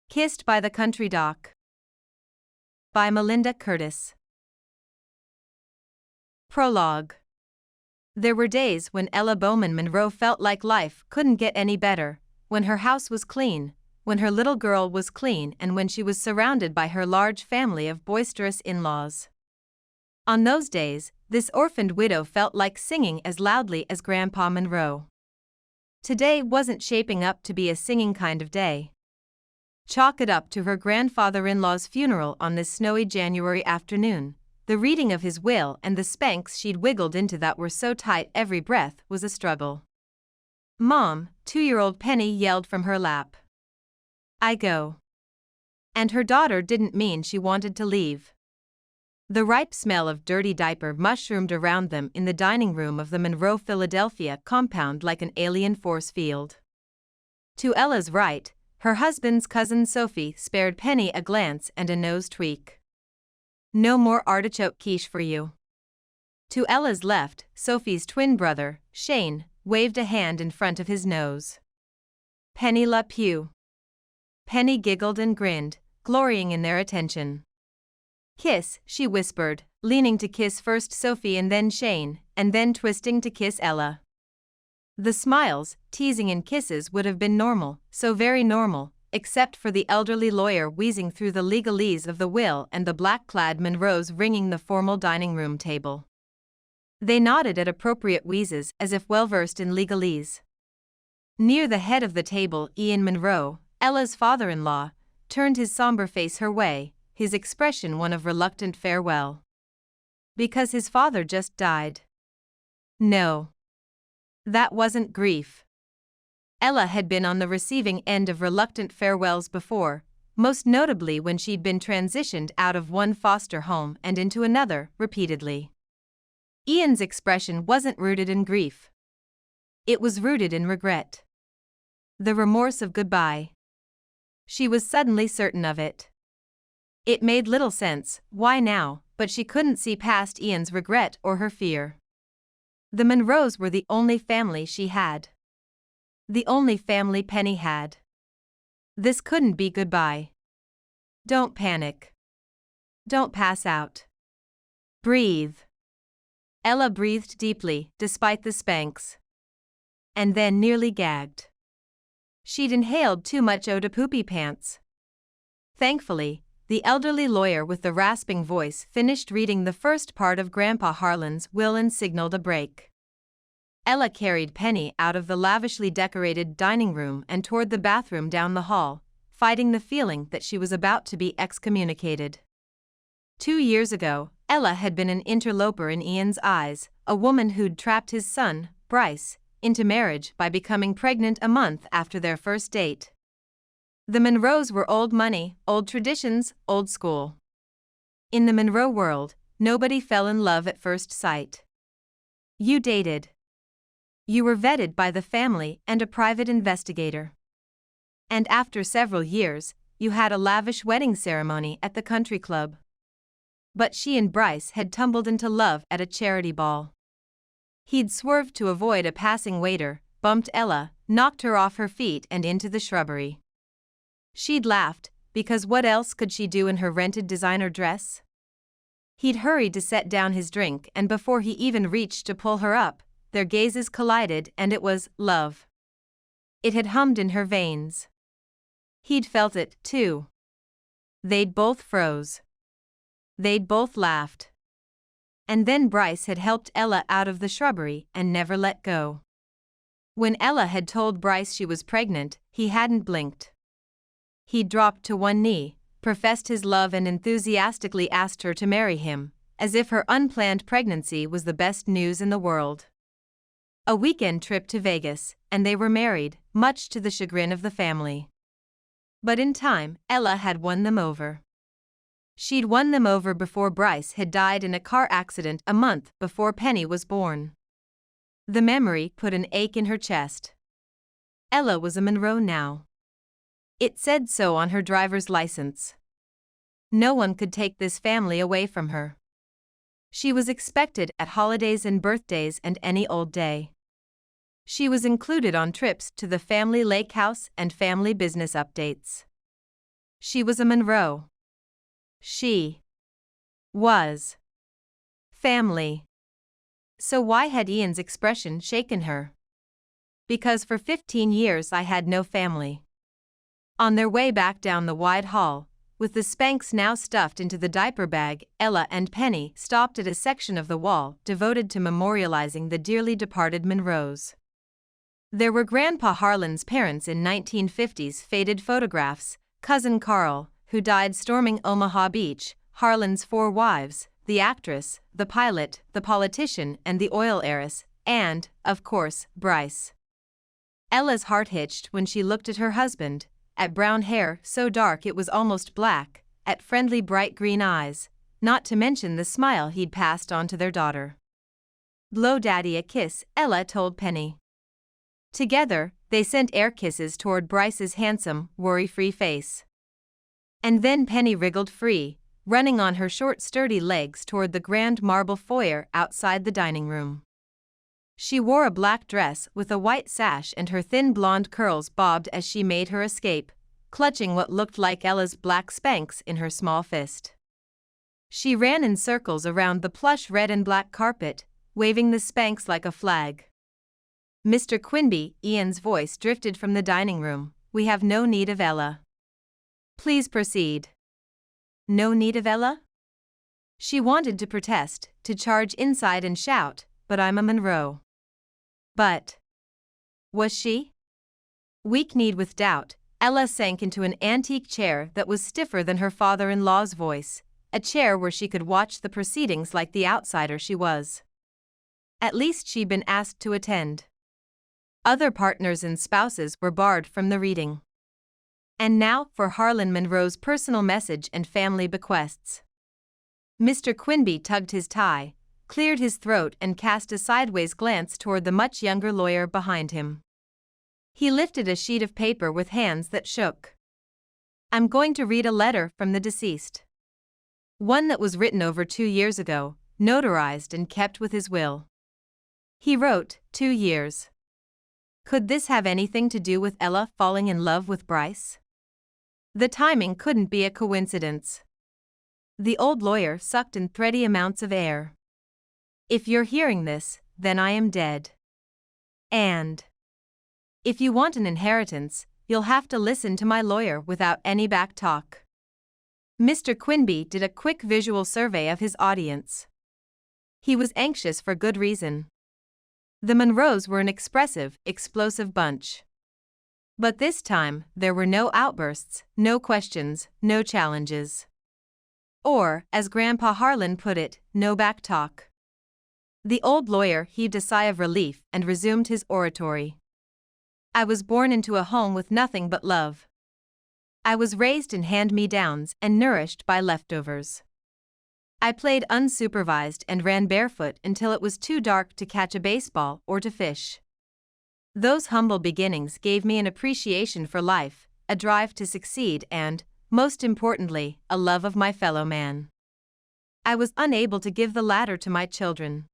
Kissed by the Country Dock by Melinda Curtis. Prologue. There were days when Ella Bowman Monroe felt like life couldn't get any better, when her house was clean, when her little girl was clean, and when she was surrounded by her large family of boisterous in-laws. On those days, this orphaned widow felt like singing as loudly as Grandpa Monroe. Today wasn't shaping up to be a singing kind of day. Chalk it up to her grandfather-in-law's funeral on this snowy January afternoon. The reading of his will and the Spanx she'd wiggled into that were so tight every breath was a struggle. "Mom," 2-year-old Penny yelled from her lap. "I go." And her daughter didn't mean she wanted to leave. The ripe smell of dirty diaper mushroomed around them in the dining room of the Monroe Philadelphia compound like an alien force field. To Ella's right, her husband's cousin Sophie spared Penny a glance and a nose tweak. "No more artichoke quiche for you." To Ella's left, Sophie's twin brother, Shane, waved a hand in front of his nose. "Penny la pew." Penny giggled and grinned, glorying in their attention. "Kiss," she whispered, leaning to kiss first Sophie and then Shane, and then twisting to kiss Ella. The smiles, teasing and kisses would have been normal, so very normal, except for the elderly lawyer wheezing through the legalese of the will and the black-clad Monroes ringing the formal dining room table. They nodded at appropriate wheezes as if well-versed in legalese. Near the head of the table, Ian Monroe, Ella's father-in-law, turned his somber face her way, his expression one of reluctant farewell. Because his father just died. No. That wasn't grief. Ella had been on the receiving end of reluctant farewells before, most notably when she'd been transitioned out of one foster home and into another, repeatedly. Ian's expression wasn't rooted in grief. It was rooted in regret. The remorse of goodbye. She was suddenly certain of it. It made little sense, why now, but she couldn't see past Ian's regret or her fear. The Monroes were the only family she had. The only family Penny had. This couldn't be goodbye. Don't panic. Don't pass out. Breathe. Ella breathed deeply, despite the Spanx. And then nearly gagged. She'd inhaled too much eau de poopy pants. Thankfully, the elderly lawyer with the rasping voice finished reading the first part of Grandpa Harlan's will and signaled a break. Ella carried Penny out of the lavishly decorated dining room and toward the bathroom down the hall, fighting the feeling that she was about to be excommunicated. 2 years ago, Ella had been an interloper in Ian's eyes, a woman who'd trapped his son, Bryce, into marriage by becoming pregnant a month after their first date. The Monroes were old money, old traditions, old school. In the Monroe world, nobody fell in love at first sight. You dated. You were vetted by the family and a private investigator. And after several years, you had a lavish wedding ceremony at the country club. But she and Bryce had tumbled into love at a charity ball. He'd swerved to avoid a passing waiter, bumped Ella, knocked her off her feet and into the shrubbery. She'd laughed, because what else could she do in her rented designer dress? He'd hurried to set down his drink, and before he even reached to pull her up, their gazes collided and it was love. It had hummed in her veins. He'd felt it, too. They'd both froze. They'd both laughed. And then Bryce had helped Ella out of the shrubbery and never let go. When Ella had told Bryce she was pregnant, he hadn't blinked. He dropped to one knee, professed his love and enthusiastically asked her to marry him, as if her unplanned pregnancy was the best news in the world. A weekend trip to Vegas, and they were married, much to the chagrin of the family. But in time, Ella had won them over. She'd won them over before Bryce had died in a car accident a month before Penny was born. The memory put an ache in her chest. Ella was a Monroe now. It said so on her driver's license. No one could take this family away from her. She was expected at holidays and birthdays and any old day. She was included on trips to the family lake house and family business updates. She was a Monroe. She was family. So why had Ian's expression shaken her? Because for 15 years I had no family. On their way back down the wide hall, with the Spanx now stuffed into the diaper bag, Ella and Penny stopped at a section of the wall devoted to memorializing the dearly departed Monroes. There were Grandpa Harlan's parents in 1950s faded photographs, Cousin Carl, who died storming Omaha Beach, Harlan's 4 wives, the actress, the pilot, the politician, and the oil heiress, and, of course, Bryce. Ella's heart hitched when she looked at her husband, at brown hair so dark it was almost black, at friendly bright green eyes, not to mention the smile he'd passed on to their daughter. "Blow Daddy a kiss," Ella told Penny. Together, they sent air kisses toward Bryce's handsome, worry-free face. And then Penny wriggled free, running on her short sturdy legs toward the grand marble foyer outside the dining room. She wore a black dress with a white sash and her thin blonde curls bobbed as she made her escape, clutching what looked like Ella's black Spanx in her small fist. She ran in circles around the plush red and black carpet, waving the Spanx like a flag. "Mr. Quinby," Ian's voice drifted from the dining room, "we have no need of Ella. Please proceed." "No need of Ella?" She wanted to protest, to charge inside and shout, "But I'm a Monroe." But was she? Weak-kneed with doubt, Ella sank into an antique chair that was stiffer than her father-in-law's voice, a chair where she could watch the proceedings like the outsider she was. At least she'd been asked to attend. Other partners and spouses were barred from the reading. And now for Harlan Monroe's personal message and family bequests. Mr. Quinby tugged his tie, cleared his throat and cast a sideways glance toward the much younger lawyer behind him. He lifted a sheet of paper with hands that shook. "I'm going to read a letter from the deceased. One that was written over 2 years ago, notarized and kept with his will." He wrote, 2 years. Could this have anything to do with Ella falling in love with Bryce? The timing couldn't be a coincidence. The old lawyer sucked in thready amounts of air. "If you're hearing this, then I am dead. And if you want an inheritance, you'll have to listen to my lawyer without any back talk." Mr. Quinby did a quick visual survey of his audience. He was anxious for good reason. The Monroes were an expressive, explosive bunch. But this time, there were no outbursts, no questions, no challenges. Or, as Grandpa Harlan put it, no back talk. The old lawyer heaved a sigh of relief and resumed his oratory. "I was born into a home with nothing but love. I was raised in hand-me-downs and nourished by leftovers. I played unsupervised and ran barefoot until it was too dark to catch a baseball or to fish. Those humble beginnings gave me an appreciation for life, a drive to succeed and, most importantly, a love of my fellow man. I was unable to give the latter to my children.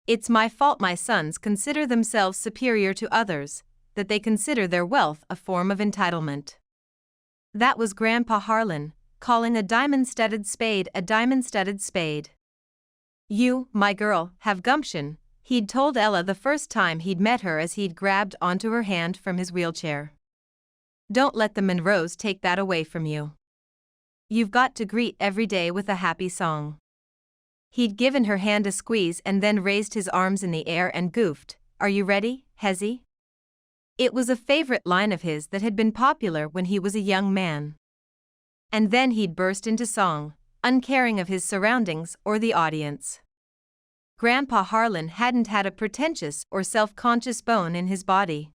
It's my fault my sons consider themselves superior to others, that they consider their wealth a form of entitlement." That was Grandpa Harlan, calling a diamond-studded spade a diamond-studded spade. "You, my girl, have gumption," he'd told Ella the first time he'd met her as he'd grabbed onto her hand from his wheelchair. "Don't let the Monroes take that away from you. You've got to greet every day with a happy song." He'd given her hand a squeeze and then raised his arms in the air and goofed, "Are you ready, Hezzy?" It was a favorite line of his that had been popular when he was a young man. And then he'd burst into song, uncaring of his surroundings or the audience. Grandpa Harlan hadn't had a pretentious or self-conscious bone in his body.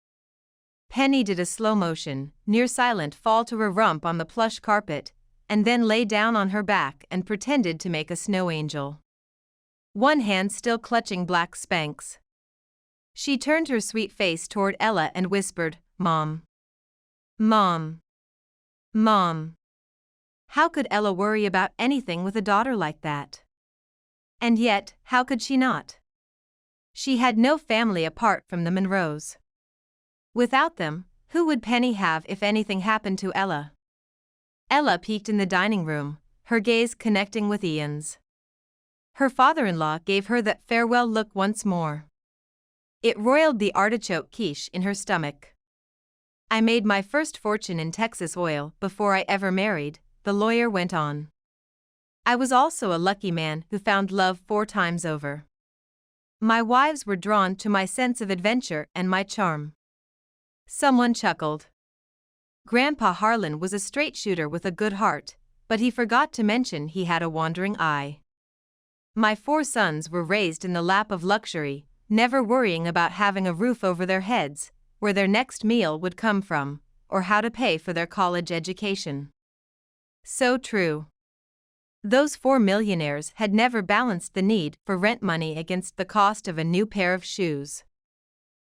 Penny did a slow-motion, near-silent fall to her rump on the plush carpet, and then lay down on her back and pretended to make a snow angel. One hand still clutching black Spanx. She turned her sweet face toward Ella and whispered, "Mom. Mom. Mom." How could Ella worry about anything with a daughter like that? And yet, how could she not? She had no family apart from the Monroes. Without them, who would Penny have if anything happened to Ella? Ella peeked in the dining room, her gaze connecting with Ian's. Her father-in-law gave her that farewell look once more. It roiled the artichoke quiche in her stomach. I made my first fortune in Texas oil before I ever married, the lawyer went on. I was also a lucky man who found love 4 times over. My wives were drawn to my sense of adventure and my charm. Someone chuckled. Grandpa Harlan was a straight shooter with a good heart, but he forgot to mention he had a wandering eye. My 4 sons were raised in the lap of luxury, never worrying about having a roof over their heads, where their next meal would come from, or how to pay for their college education. So true. Those 4 millionaires had never balanced the need for rent money against the cost of a new pair of shoes.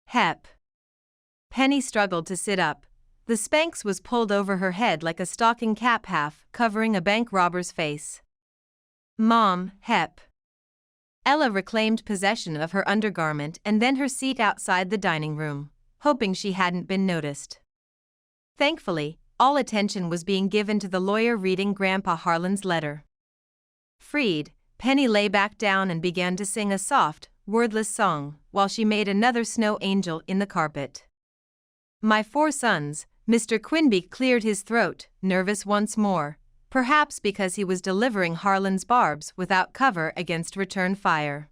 Hep. Penny struggled to sit up. The Spanx was pulled over her head like a stocking cap, half covering a bank robber's face. Mom, Hep. Ella reclaimed possession of her undergarment and then her seat outside the dining room, hoping she hadn't been noticed. Thankfully, all attention was being given to the lawyer reading Grandpa Harlan's letter. Freed, Penny lay back down and began to sing a soft, wordless song while she made another snow angel in the carpet. My 4 sons, Mr. Quinby cleared his throat, nervous once more, perhaps because he was delivering Harlan's barbs without cover against return fire.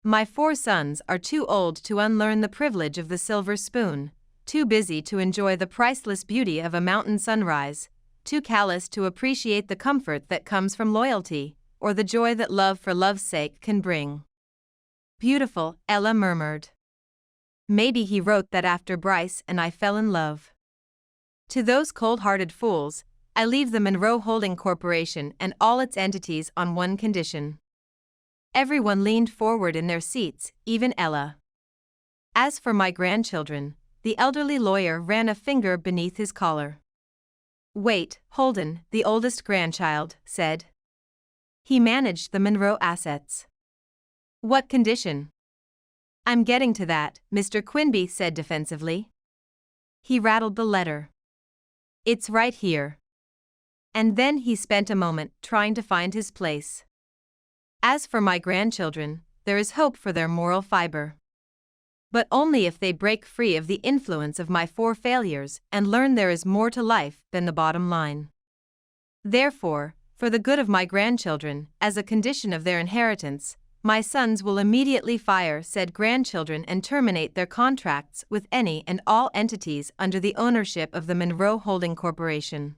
My 4 sons are too old to unlearn the privilege of the silver spoon, too busy to enjoy the priceless beauty of a mountain sunrise, too callous to appreciate the comfort that comes from loyalty, or the joy that love for love's sake can bring. Beautiful, Ella murmured. Maybe he wrote that after Bryce and I fell in love. To those cold-hearted fools, I leave the Monroe Holding Corporation and all its entities on one condition. Everyone leaned forward in their seats, even Ella. As for my grandchildren, the elderly lawyer ran a finger beneath his collar. Wait, Holden, the oldest grandchild, said. He managed the Monroe assets. What condition? I'm getting to that, Mr. Quinby said defensively. He rattled the letter. It's right here. And then he spent a moment trying to find his place. As for my grandchildren, there is hope for their moral fiber. But only if they break free of the influence of my 4 failures and learn there is more to life than the bottom line. Therefore, for the good of my grandchildren, as a condition of their inheritance, my sons will immediately fire said grandchildren and terminate their contracts with any and all entities under the ownership of the Monroe Holding Corporation.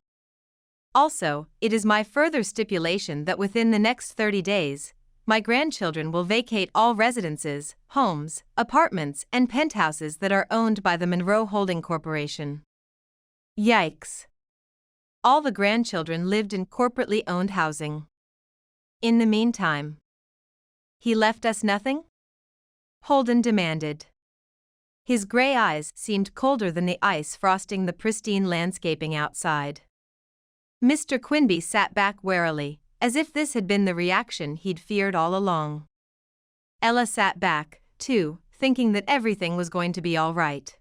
Also, it is my further stipulation that within the next 30 days, my grandchildren will vacate all residences, homes, apartments, and penthouses that are owned by the Monroe Holding Corporation. Yikes. All the grandchildren lived in corporately owned housing. In the meantime, he left us nothing? Holden demanded. His gray eyes seemed colder than the ice frosting the pristine landscaping outside. Mr. Quinby sat back warily, as if this had been the reaction he'd feared all along. Ella sat back, too, thinking that everything was going to be all right.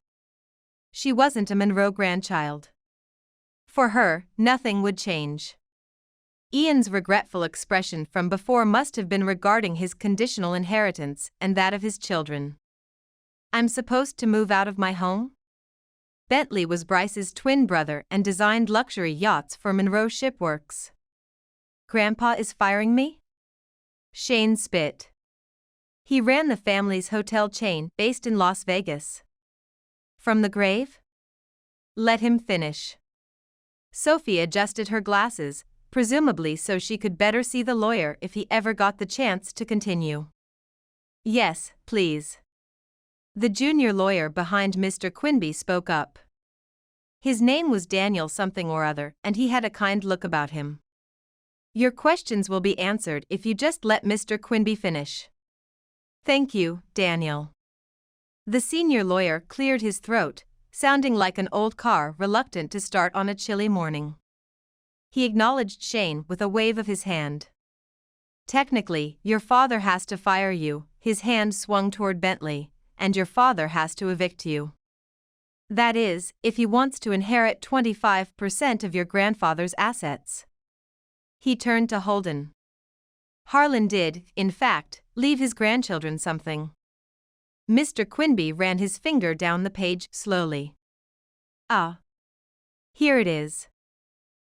She wasn't a Monroe grandchild. For her, nothing would change. Ian's regretful expression from before must have been regarding his conditional inheritance and that of his children. I'm supposed to move out of my home? Bentley was Bryce's twin brother and designed luxury yachts for Monroe Shipworks. Grandpa is firing me? Shane spit. He ran the family's hotel chain based in Las Vegas. From the grave? Let him finish. Sophie adjusted her glasses, presumably so she could better see the lawyer if he ever got the chance to continue. Yes, please. The junior lawyer behind Mr. Quinby spoke up. His name was Daniel something or other, and he had a kind look about him. Your questions will be answered if you just let Mr. Quinby finish. Thank you, Daniel. The senior lawyer cleared his throat, sounding like an old car reluctant to start on a chilly morning. He acknowledged Shane with a wave of his hand. Technically, your father has to fire you, his hand swung toward Bentley, and your father has to evict you. That is, if he wants to inherit 25% of your grandfather's assets. He turned to Holden. Harlan did, in fact, leave his grandchildren something. Mr. Quinby ran his finger down the page slowly. Ah. Here it is.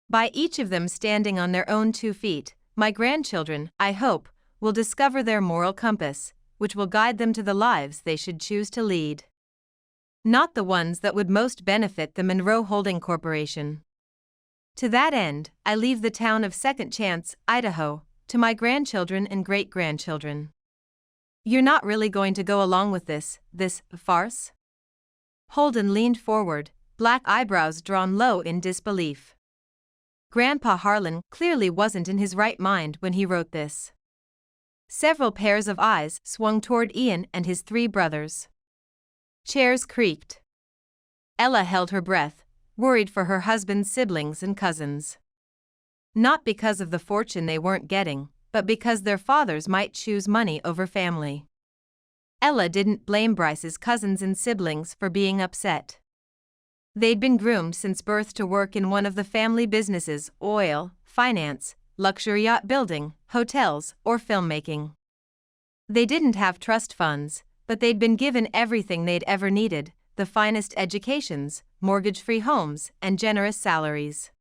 By each of them standing on their own 2 feet, my grandchildren, I hope, will discover their moral compass, which will guide them to the lives they should choose to lead. Not the ones that would most benefit the Monroe Holding Corporation. To that end, I leave the town of Second Chance, Idaho, to my grandchildren and great-grandchildren. You're not really going to go along with this farce? Holden leaned forward, black eyebrows drawn low in disbelief. Grandpa Harlan clearly wasn't in his right mind when he wrote this. Several pairs of eyes swung toward Ian and his 3 brothers. Chairs creaked. Ella held her breath, worried for her husband's siblings and cousins. Not because of the fortune they weren't getting, but because their fathers might choose money over family. Ella didn't blame Bryce's cousins and siblings for being upset. They'd been groomed since birth to work in one of the family businesses: oil, finance, luxury yacht building, hotels, or filmmaking. They didn't have trust funds, but they'd been given everything they'd ever needed: the finest educations, mortgage-free homes, and generous salaries.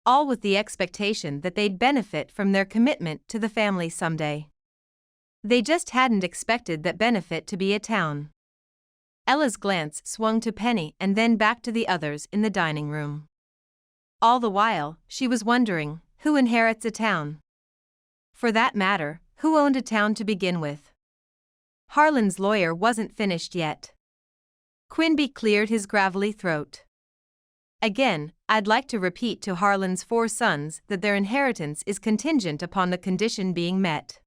All with the expectation that they'd benefit from their commitment to the family someday. They just hadn't expected that benefit to be a town. Ella's glance swung to Penny and then back to the others in the dining room. All the while, she was wondering, who inherits a town? For that matter, who owned a town to begin with? Harlan's lawyer wasn't finished yet. Quinby cleared his gravelly throat. Again, I'd like to repeat to Harlan's 4 sons that their inheritance is contingent upon the condition being met.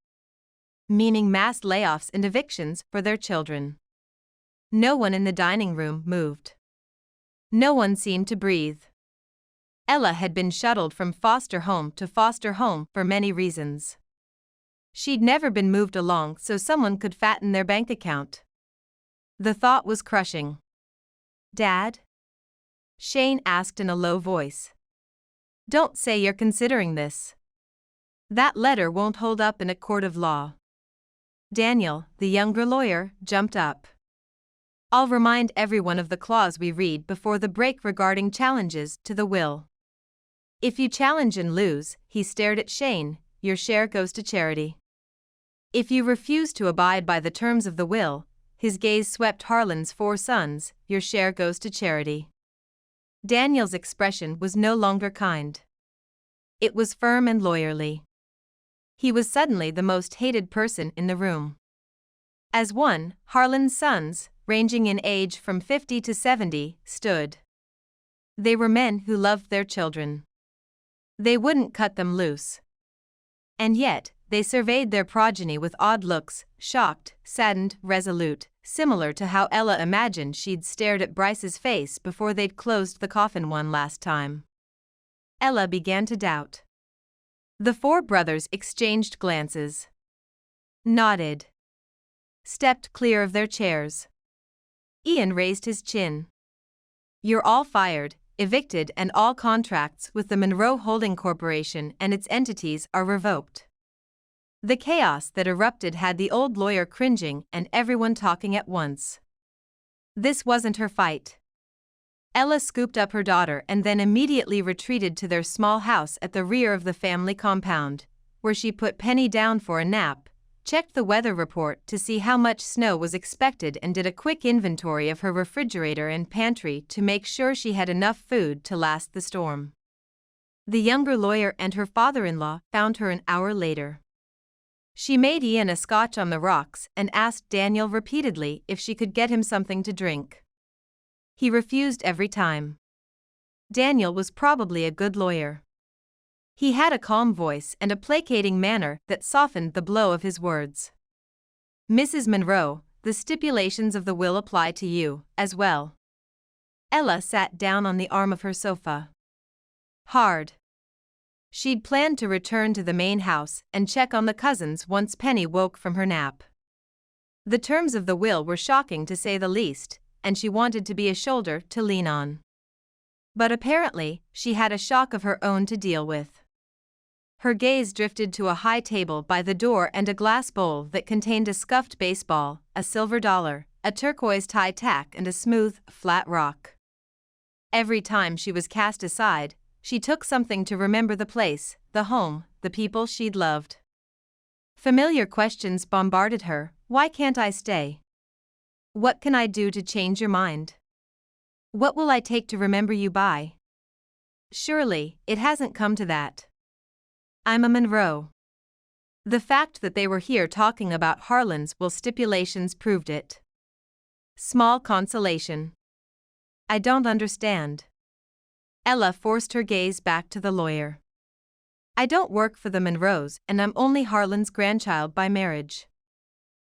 Meaning mass layoffs and evictions for their children. No one in the dining room moved. No one seemed to breathe. Ella had been shuttled from foster home to foster home for many reasons. She'd never been moved along so someone could fatten their bank account. The thought was crushing. Dad? Shane asked in a low voice. Don't say you're considering this. That letter won't hold up in a court of law. Daniel, the younger lawyer, jumped up. I'll remind everyone of the clause we read before the break regarding challenges to the will. If you challenge and lose, he stared at Shane, your share goes to charity. If you refuse to abide by the terms of the will, his gaze swept Harlan's 4 sons, your share goes to charity. Daniel's expression was no longer kind. It was firm and lawyerly. He was suddenly the most hated person in the room. As one, Harlan's sons, ranging in age from 50 to 70, stood. They were men who loved their children. They wouldn't cut them loose. And yet, they surveyed their progeny with odd looks, shocked, saddened, resolute, similar to how Ella imagined she'd stared at Bryce's face before they'd closed the coffin one last time. Ella began to doubt. The 4 brothers exchanged glances. Nodded. Stepped clear of their chairs. Ian raised his chin. You're all fired, evicted, and all contracts with the Monroe Holding Corporation and its entities are revoked. The chaos that erupted had the old lawyer cringing and everyone talking at once. This wasn't her fight. Ella scooped up her daughter and then immediately retreated to their small house at the rear of the family compound, where she put Penny down for a nap, checked the weather report to see how much snow was expected, and did a quick inventory of her refrigerator and pantry to make sure she had enough food to last the storm. The younger lawyer and her father-in-law found her an hour later. She made Ian a scotch on the rocks and asked Daniel repeatedly if she could get him something to drink. He refused every time. Daniel was probably a good lawyer. He had a calm voice and a placating manner that softened the blow of his words. Mrs. Monroe, the stipulations of the will apply to you, as well. Ella sat down on the arm of her sofa. Hard. She'd planned to return to the main house and check on the cousins once Penny woke from her nap. The terms of the will were shocking to say the least, and she wanted to be a shoulder to lean on. But apparently, she had a shock of her own to deal with. Her gaze drifted to a high table by the door and a glass bowl that contained a scuffed baseball, a silver dollar, a turquoise tie tack, and a smooth, flat rock. Every time she was cast aside, she took something to remember the place, the home, the people she'd loved. Familiar questions bombarded her. Why can't I stay? What can I do to change your mind? What will I take to remember you by? Surely, it hasn't come to that. I'm a Monroe. The fact that they were here talking about Harlan's will stipulations proved it. Small consolation. I don't understand. Ella forced her gaze back to the lawyer. I don't work for the Monroes, and I'm only Harlan's grandchild by marriage.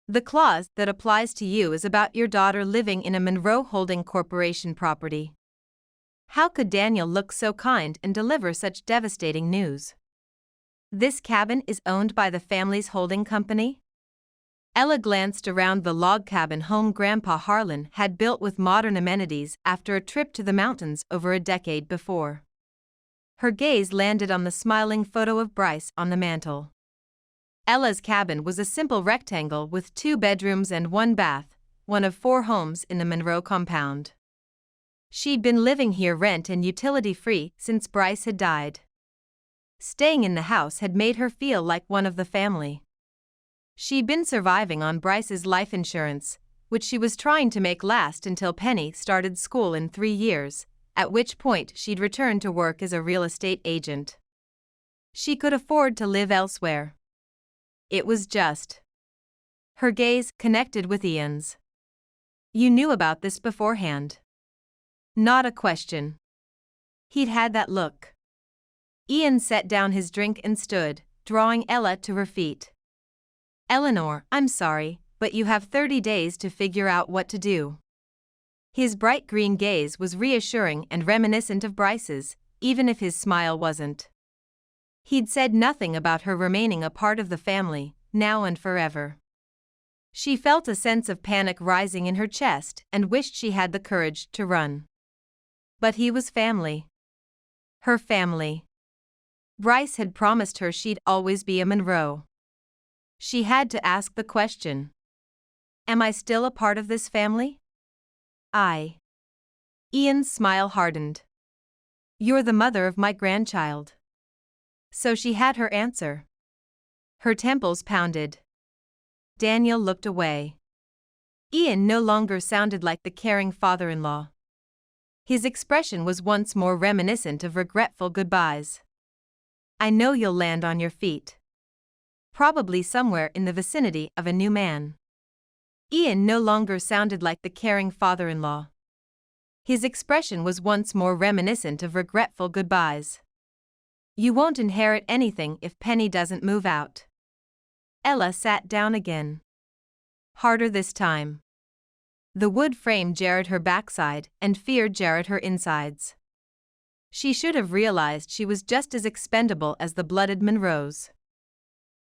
The clause that applies to you is about your daughter living in a Monroe Holding Corporation property. How could Daniel look so kind and deliver such devastating news? This cabin is owned by the family's holding company? Ella glanced around the log cabin home Grandpa Harlan had built with modern amenities after a trip to the mountains over a decade before. Her gaze landed on the smiling photo of Bryce on the mantel. Ella's cabin was a simple rectangle with 2 bedrooms and 1 bath, one of 4 homes in the Monroe compound. She'd been living here rent and utility-free since Bryce had died. Staying in the house had made her feel like one of the family. She'd been surviving on Bryce's life insurance, which she was trying to make last until Penny started school in 3 years, at which point she'd return to work as a real estate agent. She could afford to live elsewhere. It was just. Her gaze connected with Ian's. You knew about this beforehand. Not a question. He'd had that look. Ian set down his drink and stood, drawing Ella to her feet. Eleanor, I'm sorry, but you have 30 days to figure out what to do. His bright green gaze was reassuring and reminiscent of Bryce's, even if his smile wasn't. He'd said nothing about her remaining a part of the family, now and forever. She felt a sense of panic rising in her chest and wished she had the courage to run. But he was family. Her family. Bryce had promised her she'd always be a Monroe. She had to ask the question. Am I still a part of this family? Ian's smile hardened. You're the mother of my grandchild. So she had her answer. Her temples pounded. Daniel looked away. Ian no longer sounded like the caring father-in-law. His expression was once more reminiscent of regretful goodbyes. I know you'll land on your feet. Probably somewhere in the vicinity of a new man. Ian no longer sounded like the caring father-in-law. His expression was once more reminiscent of regretful goodbyes. You won't inherit anything if Penny doesn't move out. Ella sat down again. Harder this time. The wood frame jarred her backside and fear jarred her insides. She should have realized she was just as expendable as the blooded Monroes.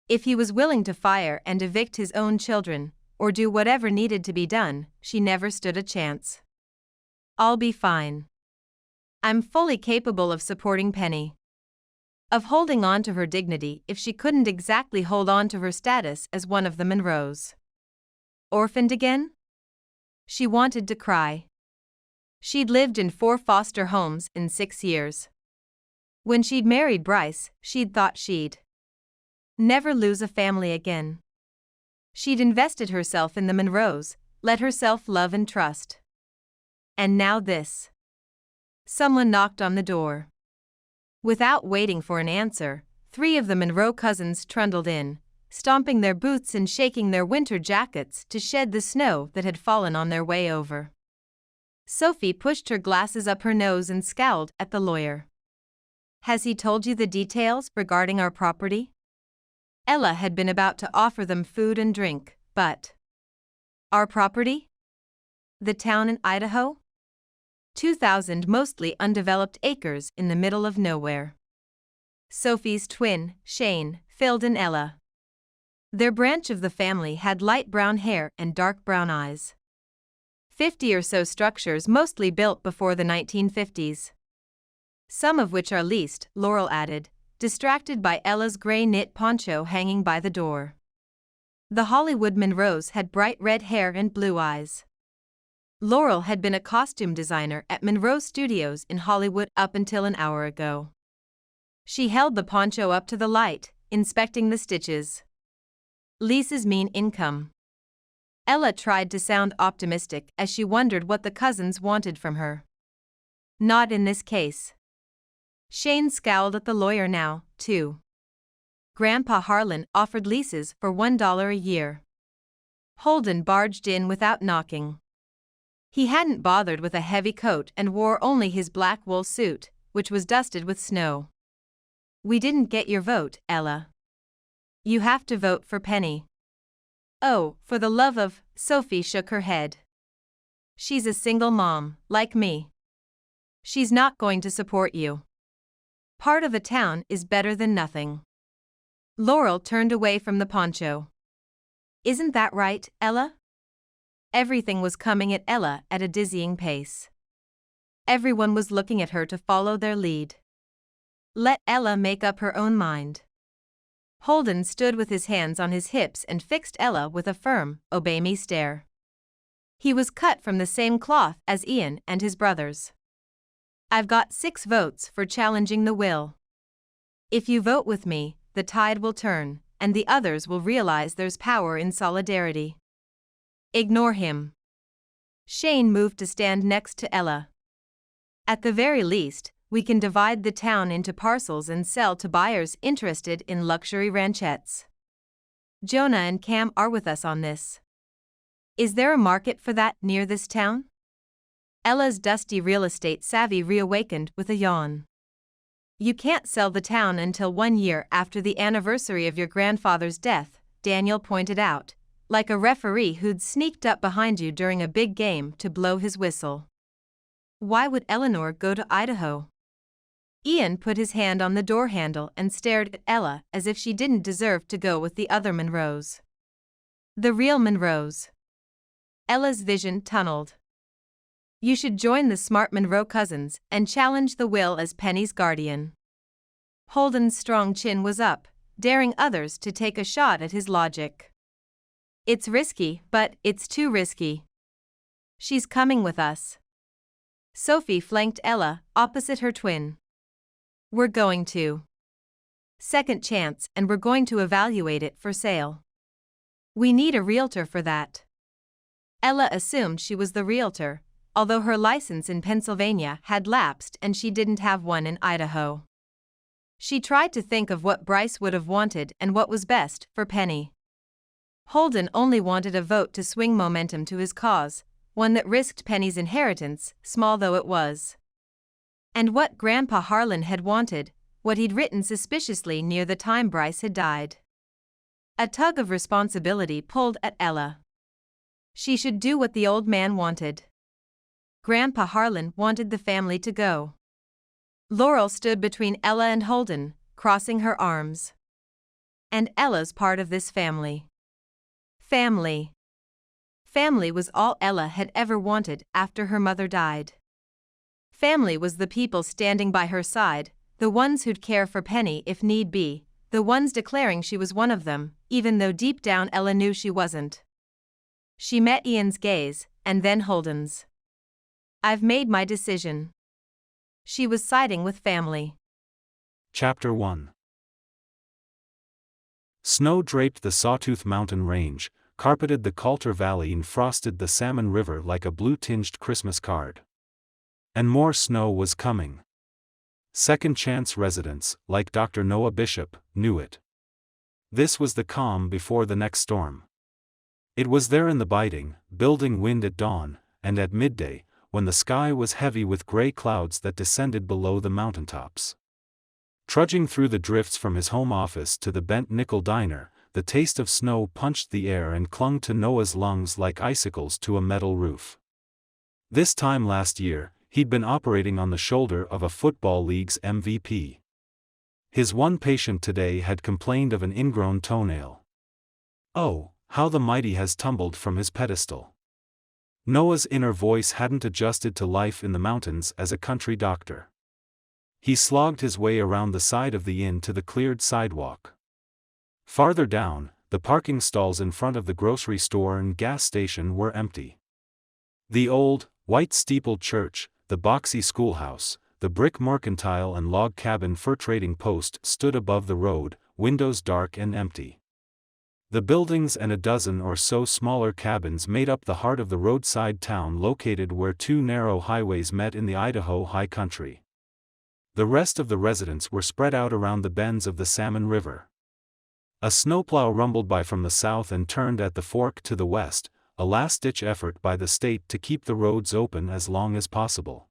If he was willing to fire and evict his own children, or do whatever needed to be done, she never stood a chance. I'll be fine. I'm fully capable of supporting Penny. Of holding on to her dignity if she couldn't exactly hold on to her status as one of the Monroes. Orphaned again? She wanted to cry. She'd lived in 4 foster homes in 6 years. When she'd married Bryce, she'd thought she'd never lose a family again. She'd invested herself in the Monroes, let herself love and trust. And now this. Someone knocked on the door. Without waiting for an answer, 3 of the Monroe cousins trundled in, stomping their boots and shaking their winter jackets to shed the snow that had fallen on their way over. Sophie pushed her glasses up her nose and scowled at the lawyer. Has he told you the details regarding our property? Ella had been about to offer them food and drink, but... Our property? The town in Idaho? 2,000 mostly undeveloped acres in the middle of nowhere. Sophie's twin, Shane, filled in Ella. Their branch of the family had light brown hair and dark brown eyes. 50 or so structures, mostly built before the 1950s. Some of which are leased, Laurel added, distracted by Ella's gray knit poncho hanging by the door. The Hollywood Monroes had bright red hair and blue eyes. Laurel had been a costume designer at Monroe Studios in Hollywood up until an hour ago. She held the poncho up to the light, inspecting the stitches. Leases mean income. Ella tried to sound optimistic as she wondered what the cousins wanted from her. Not in this case. Shane scowled at the lawyer now, too. Grandpa Harlan offered leases for $1 a year. Holden barged in without knocking. He hadn't bothered with a heavy coat and wore only his black wool suit, which was dusted with snow. We didn't get your vote, Ella. You have to vote for Penny. Oh, for the love of, Sophie shook her head. She's a single mom, like me. She's not going to support you. Part of a town is better than nothing. Laurel turned away from the poncho. Isn't that right, Ella? Everything was coming at Ella at a dizzying pace. Everyone was looking at her to follow their lead. Let Ella make up her own mind. Holden stood with his hands on his hips and fixed Ella with a firm, obey me stare. He was cut from the same cloth as Ian and his brothers. I've got 6 votes for challenging the will. If you vote with me, the tide will turn, and the others will realize there's power in solidarity. Ignore him. Shane moved to stand next to Ella. At the very least, we can divide the town into parcels and sell to buyers interested in luxury ranchettes. Jonah and Cam are with us on this. Is there a market for that near this town? Ella's dusty real estate savvy reawakened with a yawn. You can't sell the town until 1 year after the anniversary of your grandfather's death, Daniel pointed out, like a referee who'd sneaked up behind you during a big game to blow his whistle. Why would Eleanor go to Idaho? Ian put his hand on the door handle and stared at Ella as if she didn't deserve to go with the other Monroes. The real Monroes. Ella's vision tunneled. You should join the smart Monroe cousins and challenge the will as Penny's guardian. Holden's strong chin was up, daring others to take a shot at his logic. It's risky, but it's too risky. She's coming with us. Sophie flanked Ella, opposite her twin. We're going to. Second chance, and we're going to evaluate it for sale. We need a realtor for that. Ella assumed she was the realtor, although her license in Pennsylvania had lapsed and she didn't have one in Idaho. She tried to think of what Bryce would have wanted and what was best for Penny. Holden only wanted a vote to swing momentum to his cause, one that risked Penny's inheritance, small though it was. And what Grandpa Harlan had wanted, what he'd written suspiciously near the time Bryce had died. A tug of responsibility pulled at Ella. She should do what the old man wanted. Grandpa Harlan wanted the family to go. Laurel stood between Ella and Holden, crossing her arms. And Ella's part of this family. Family. Family was all Ella had ever wanted after her mother died. Family was the people standing by her side, the ones who'd care for Penny if need be, the ones declaring she was one of them, even though deep down Ella knew she wasn't. She met Ian's gaze, and then Holden's. I've made my decision. She was siding with family. Chapter 1. Snow draped the Sawtooth Mountain Range, carpeted the Coulter Valley and frosted the Salmon River like a blue-tinged Christmas card. And more snow was coming. Second-chance residents, like Dr. Noah Bishop, knew it. This was the calm before the next storm. It was there in the biting, building wind at dawn, and at midday, when the sky was heavy with gray clouds that descended below the mountaintops. Trudging through the drifts from his home office to the Bent Nickel Diner, the taste of snow punched the air and clung to Noah's lungs like icicles to a metal roof. This time last year, he'd been operating on the shoulder of a football league's MVP. His one patient today had complained of an ingrown toenail. Oh, how the mighty has tumbled from his pedestal. Noah's inner voice hadn't adjusted to life in the mountains as a country doctor. He slogged his way around the side of the inn to the cleared sidewalk. Farther down, the parking stalls in front of the grocery store and gas station were empty. The old, white-steepled church, the boxy schoolhouse, the brick mercantile and log cabin fur trading post stood above the road, windows dark and empty. The buildings and a dozen or so smaller cabins made up the heart of the roadside town located where two narrow highways met in the Idaho high country. The rest of the residents were spread out around the bends of the Salmon River. A snowplow rumbled by from the south and turned at the fork to the west, a last-ditch effort by the state to keep the roads open as long as possible.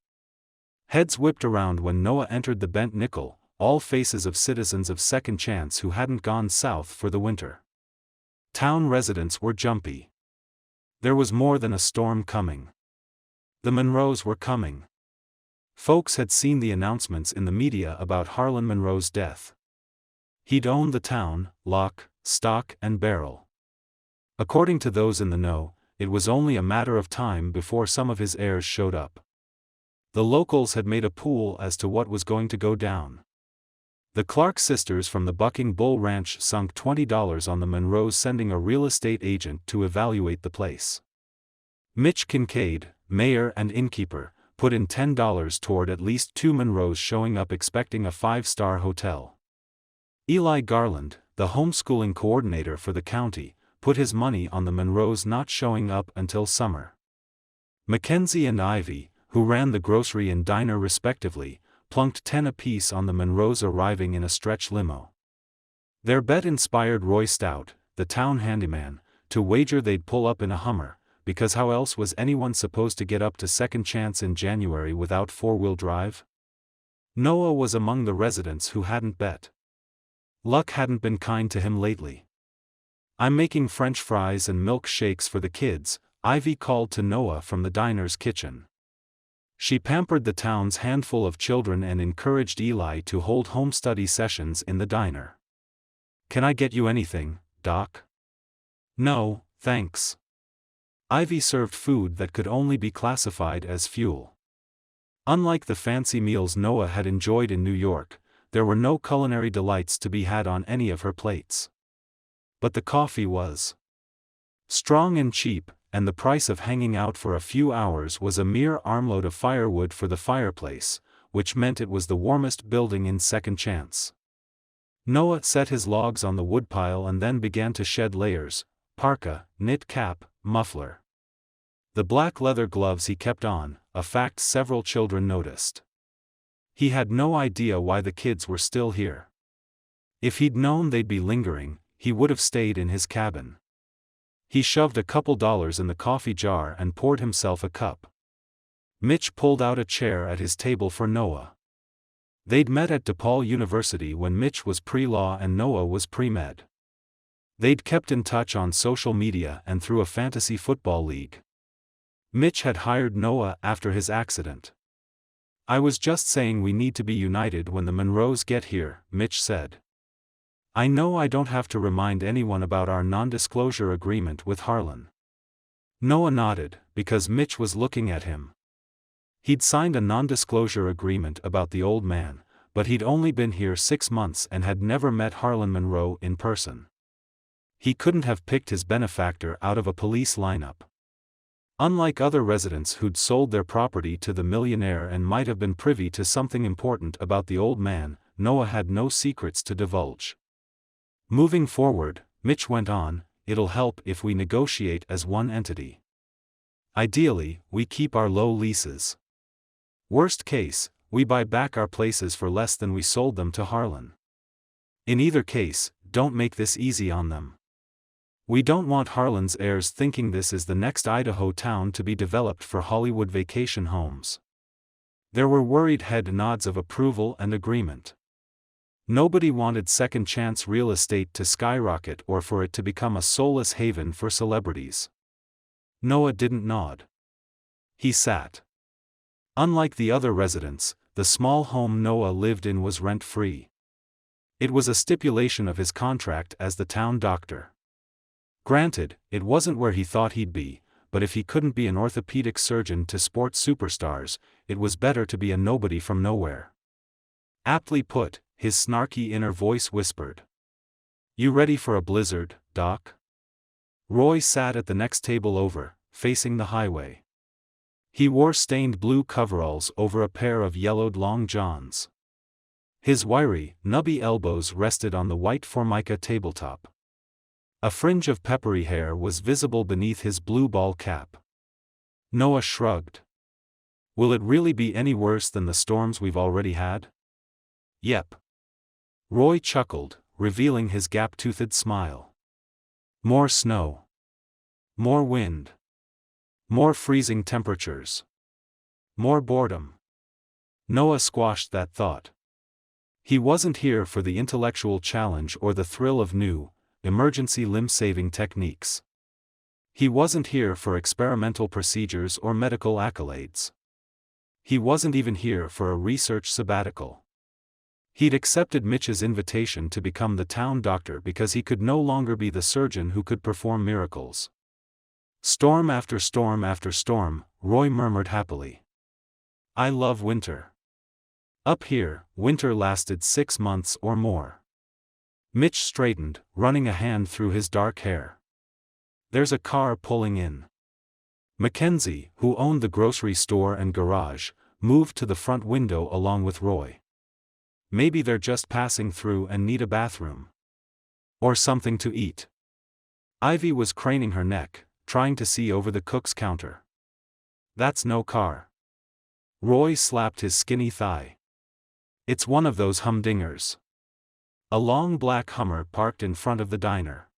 Heads whipped around when Noah entered the bent nickel, all faces of citizens of Second Chance who hadn't gone south for the winter. Town residents were jumpy. There was more than a storm coming. The Monroes were coming. Folks had seen the announcements in the media about Harlan Monroe's death. He'd owned the town, lock, stock and barrel. According to those in the know, it was only a matter of time before some of his heirs showed up. The locals had made a pool as to what was going to go down. The Clark sisters from the Bucking Bull Ranch sunk $20 on the Monroes, sending a real estate agent to evaluate the place. Mitch Kincaid, mayor and innkeeper, put in $10 toward at least two Monroes showing up expecting a 5-star hotel. Eli Garland, the homeschooling coordinator for the county, put his money on the Monroes not showing up until summer. Mackenzie and Ivy, who ran the grocery and diner respectively, plunked 10 apiece on the Monroes arriving in a stretch limo. Their bet inspired Roy Stout, the town handyman, to wager they'd pull up in a Hummer, because how else was anyone supposed to get up to Second Chance in January without 4-wheel drive? Noah was among the residents who hadn't bet. Luck hadn't been kind to him lately. "I'm making French fries and milkshakes for the kids," Ivy called to Noah from the diner's kitchen. She pampered the town's handful of children and encouraged Eli to hold home study sessions in the diner. "Can I get you anything, Doc?" "No, thanks." Ivy served food that could only be classified as fuel. Unlike the fancy meals Noah had enjoyed in New York, there were no culinary delights to be had on any of her plates. But the coffee was strong and cheap, and the price of hanging out for a few hours was a mere armload of firewood for the fireplace, which meant it was the warmest building in Second Chance. Noah set his logs on the woodpile and then began to shed layers: parka, knit cap, muffler. The black leather gloves he kept on, a fact several children noticed. He had no idea why the kids were still here. If he'd known they'd be lingering, he would have stayed in his cabin. He shoved a couple dollars in the coffee jar and poured himself a cup. Mitch pulled out a chair at his table for Noah. They'd met at DePaul University when Mitch was pre-law and Noah was pre-med. They'd kept in touch on social media and through a fantasy football league. Mitch had hired Noah after his accident. "I was just saying we need to be united when the Monroes get here," Mitch said. "I know I don't have to remind anyone about our non-disclosure agreement with Harlan." Noah nodded, because Mitch was looking at him. He'd signed a non-disclosure agreement about the old man, but he'd only been here 6 months and had never met Harlan Monroe in person. He couldn't have picked his benefactor out of a police lineup. Unlike other residents who'd sold their property to the millionaire and might have been privy to something important about the old man, Noah had no secrets to divulge. "Moving forward," Mitch went on, "it'll help if we negotiate as one entity. Ideally, we keep our low leases. Worst case, we buy back our places for less than we sold them to Harlan. In either case, don't make this easy on them. We don't want Harlan's heirs thinking this is the next Idaho town to be developed for Hollywood vacation homes." There were worried head nods of approval and agreement. Nobody wanted Second Chance real estate to skyrocket or for it to become a soulless haven for celebrities. Noah didn't nod. He sat. Unlike the other residents, the small home Noah lived in was rent-free. It was a stipulation of his contract as the town doctor. Granted, it wasn't where he thought he'd be, but if he couldn't be an orthopedic surgeon to sports superstars, it was better to be a nobody from nowhere. Aptly put, his snarky inner voice whispered. You ready for a blizzard, Doc? Roy sat at the next table over, facing the highway. He wore stained blue coveralls over a pair of yellowed long johns. His wiry, nubby elbows rested on the white formica tabletop. A fringe of peppery hair was visible beneath his blue ball cap. Noah shrugged. Will it really be any worse than the storms we've already had? Yep. Roy chuckled, revealing his gap-toothed smile. More snow. More wind. More freezing temperatures. More boredom. Noah squashed that thought. He wasn't here for the intellectual challenge or the thrill of new, emergency limb-saving techniques. He wasn't here for experimental procedures or medical accolades. He wasn't even here for a research sabbatical. He'd accepted Mitch's invitation to become the town doctor because he could no longer be the surgeon who could perform miracles. Storm after storm after storm, Roy murmured happily. I love winter. Up here, winter lasted 6 months or more. Mitch straightened, running a hand through his dark hair. There's a car pulling in. Mackenzie, who owned the grocery store and garage, moved to the front window along with Roy. Maybe they're just passing through and need a bathroom. Or something to eat. Ivy was craning her neck, trying to see over the cook's counter. That's no car. Roy slapped his skinny thigh. It's one of those humdingers. A long black Hummer parked in front of the diner.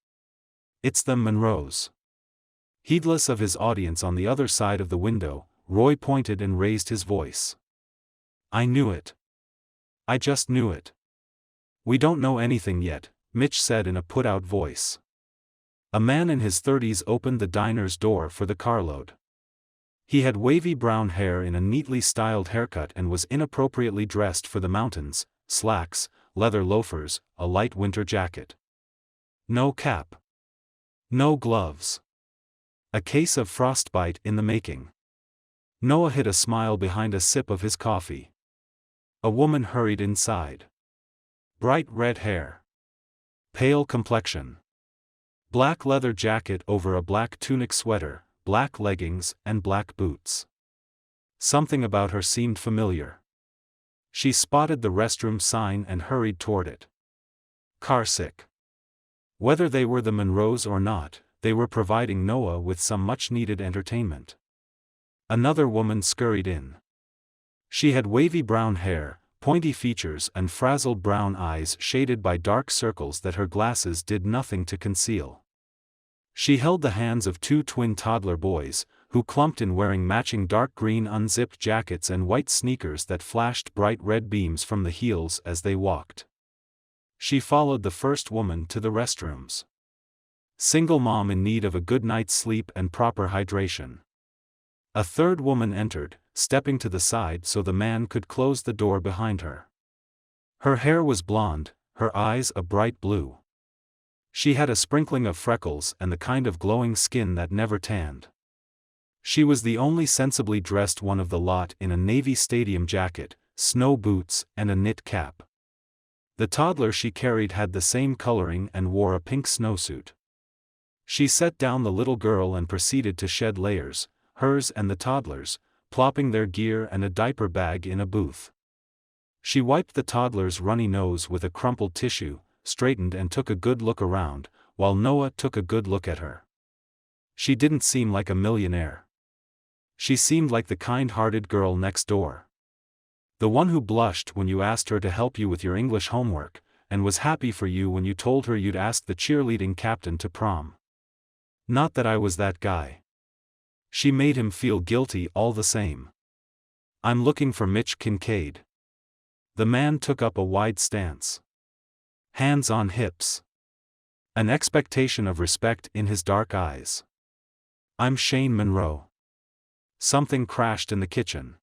It's the Monroes. Heedless of his audience on the other side of the window, Roy pointed and raised his voice. I knew it. I just knew it. We don't know anything yet, Mitch said in a put-out voice. A man in his 30s opened the diner's door for the carload. He had wavy brown hair in a neatly styled haircut and was inappropriately dressed for the mountains, slacks, leather loafers, a light winter jacket. No cap. No gloves. A case of frostbite in the making. Noah hid a smile behind a sip of his coffee. A woman hurried inside. Bright red hair. Pale complexion. Black leather jacket over a black tunic sweater, black leggings, and black boots. Something about her seemed familiar. She spotted the restroom sign and hurried toward it. Carsick. Whether they were the Monroes or not, they were providing Noah with some much-needed entertainment. Another woman scurried in. She had wavy brown hair, pointy features and frazzled brown eyes shaded by dark circles that her glasses did nothing to conceal. She held the hands of 2 twin toddler boys, who clumped in wearing matching dark green unzipped jackets and white sneakers that flashed bright red beams from the heels as they walked. She followed the first woman to the restrooms. Single mom in need of a good night's sleep and proper hydration. A third woman entered, stepping to the side so the man could close the door behind her. Her hair was blonde, her eyes a bright blue. She had a sprinkling of freckles and the kind of glowing skin that never tanned. She was the only sensibly dressed one of the lot in a Navy stadium jacket, snow boots, and a knit cap. The toddler she carried had the same coloring and wore a pink snowsuit. She set down the little girl and proceeded to shed layers, hers and the toddler's, plopping their gear and a diaper bag in a booth. She wiped the toddler's runny nose with a crumpled tissue, straightened and took a good look around, while Noah took a good look at her. She didn't seem like a millionaire. She seemed like the kind-hearted girl next door. The one who blushed when you asked her to help you with your English homework, and was happy for you when you told her you'd asked the cheerleading captain to prom. Not that I was that guy. She made him feel guilty all the same. I'm looking for Mitch Kincaid. The man took up a wide stance. Hands on hips. An expectation of respect in his dark eyes. I'm Shane Monroe. Something crashed in the kitchen.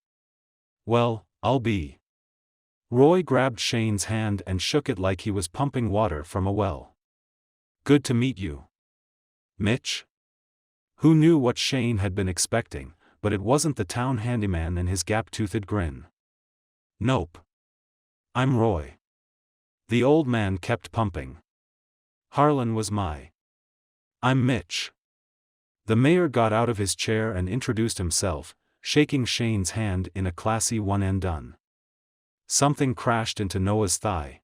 Well, I'll be. Roy grabbed Shane's hand and shook it like he was pumping water from a well. Good to meet you. Mitch? Who knew what Shane had been expecting, but it wasn't the town handyman and his gap-toothed grin. Nope. I'm Roy. The old man kept pumping. Harlan was I'm Mitch. The mayor got out of his chair and introduced himself, shaking Shane's hand in a classy one and done. Something crashed into Noah's thigh.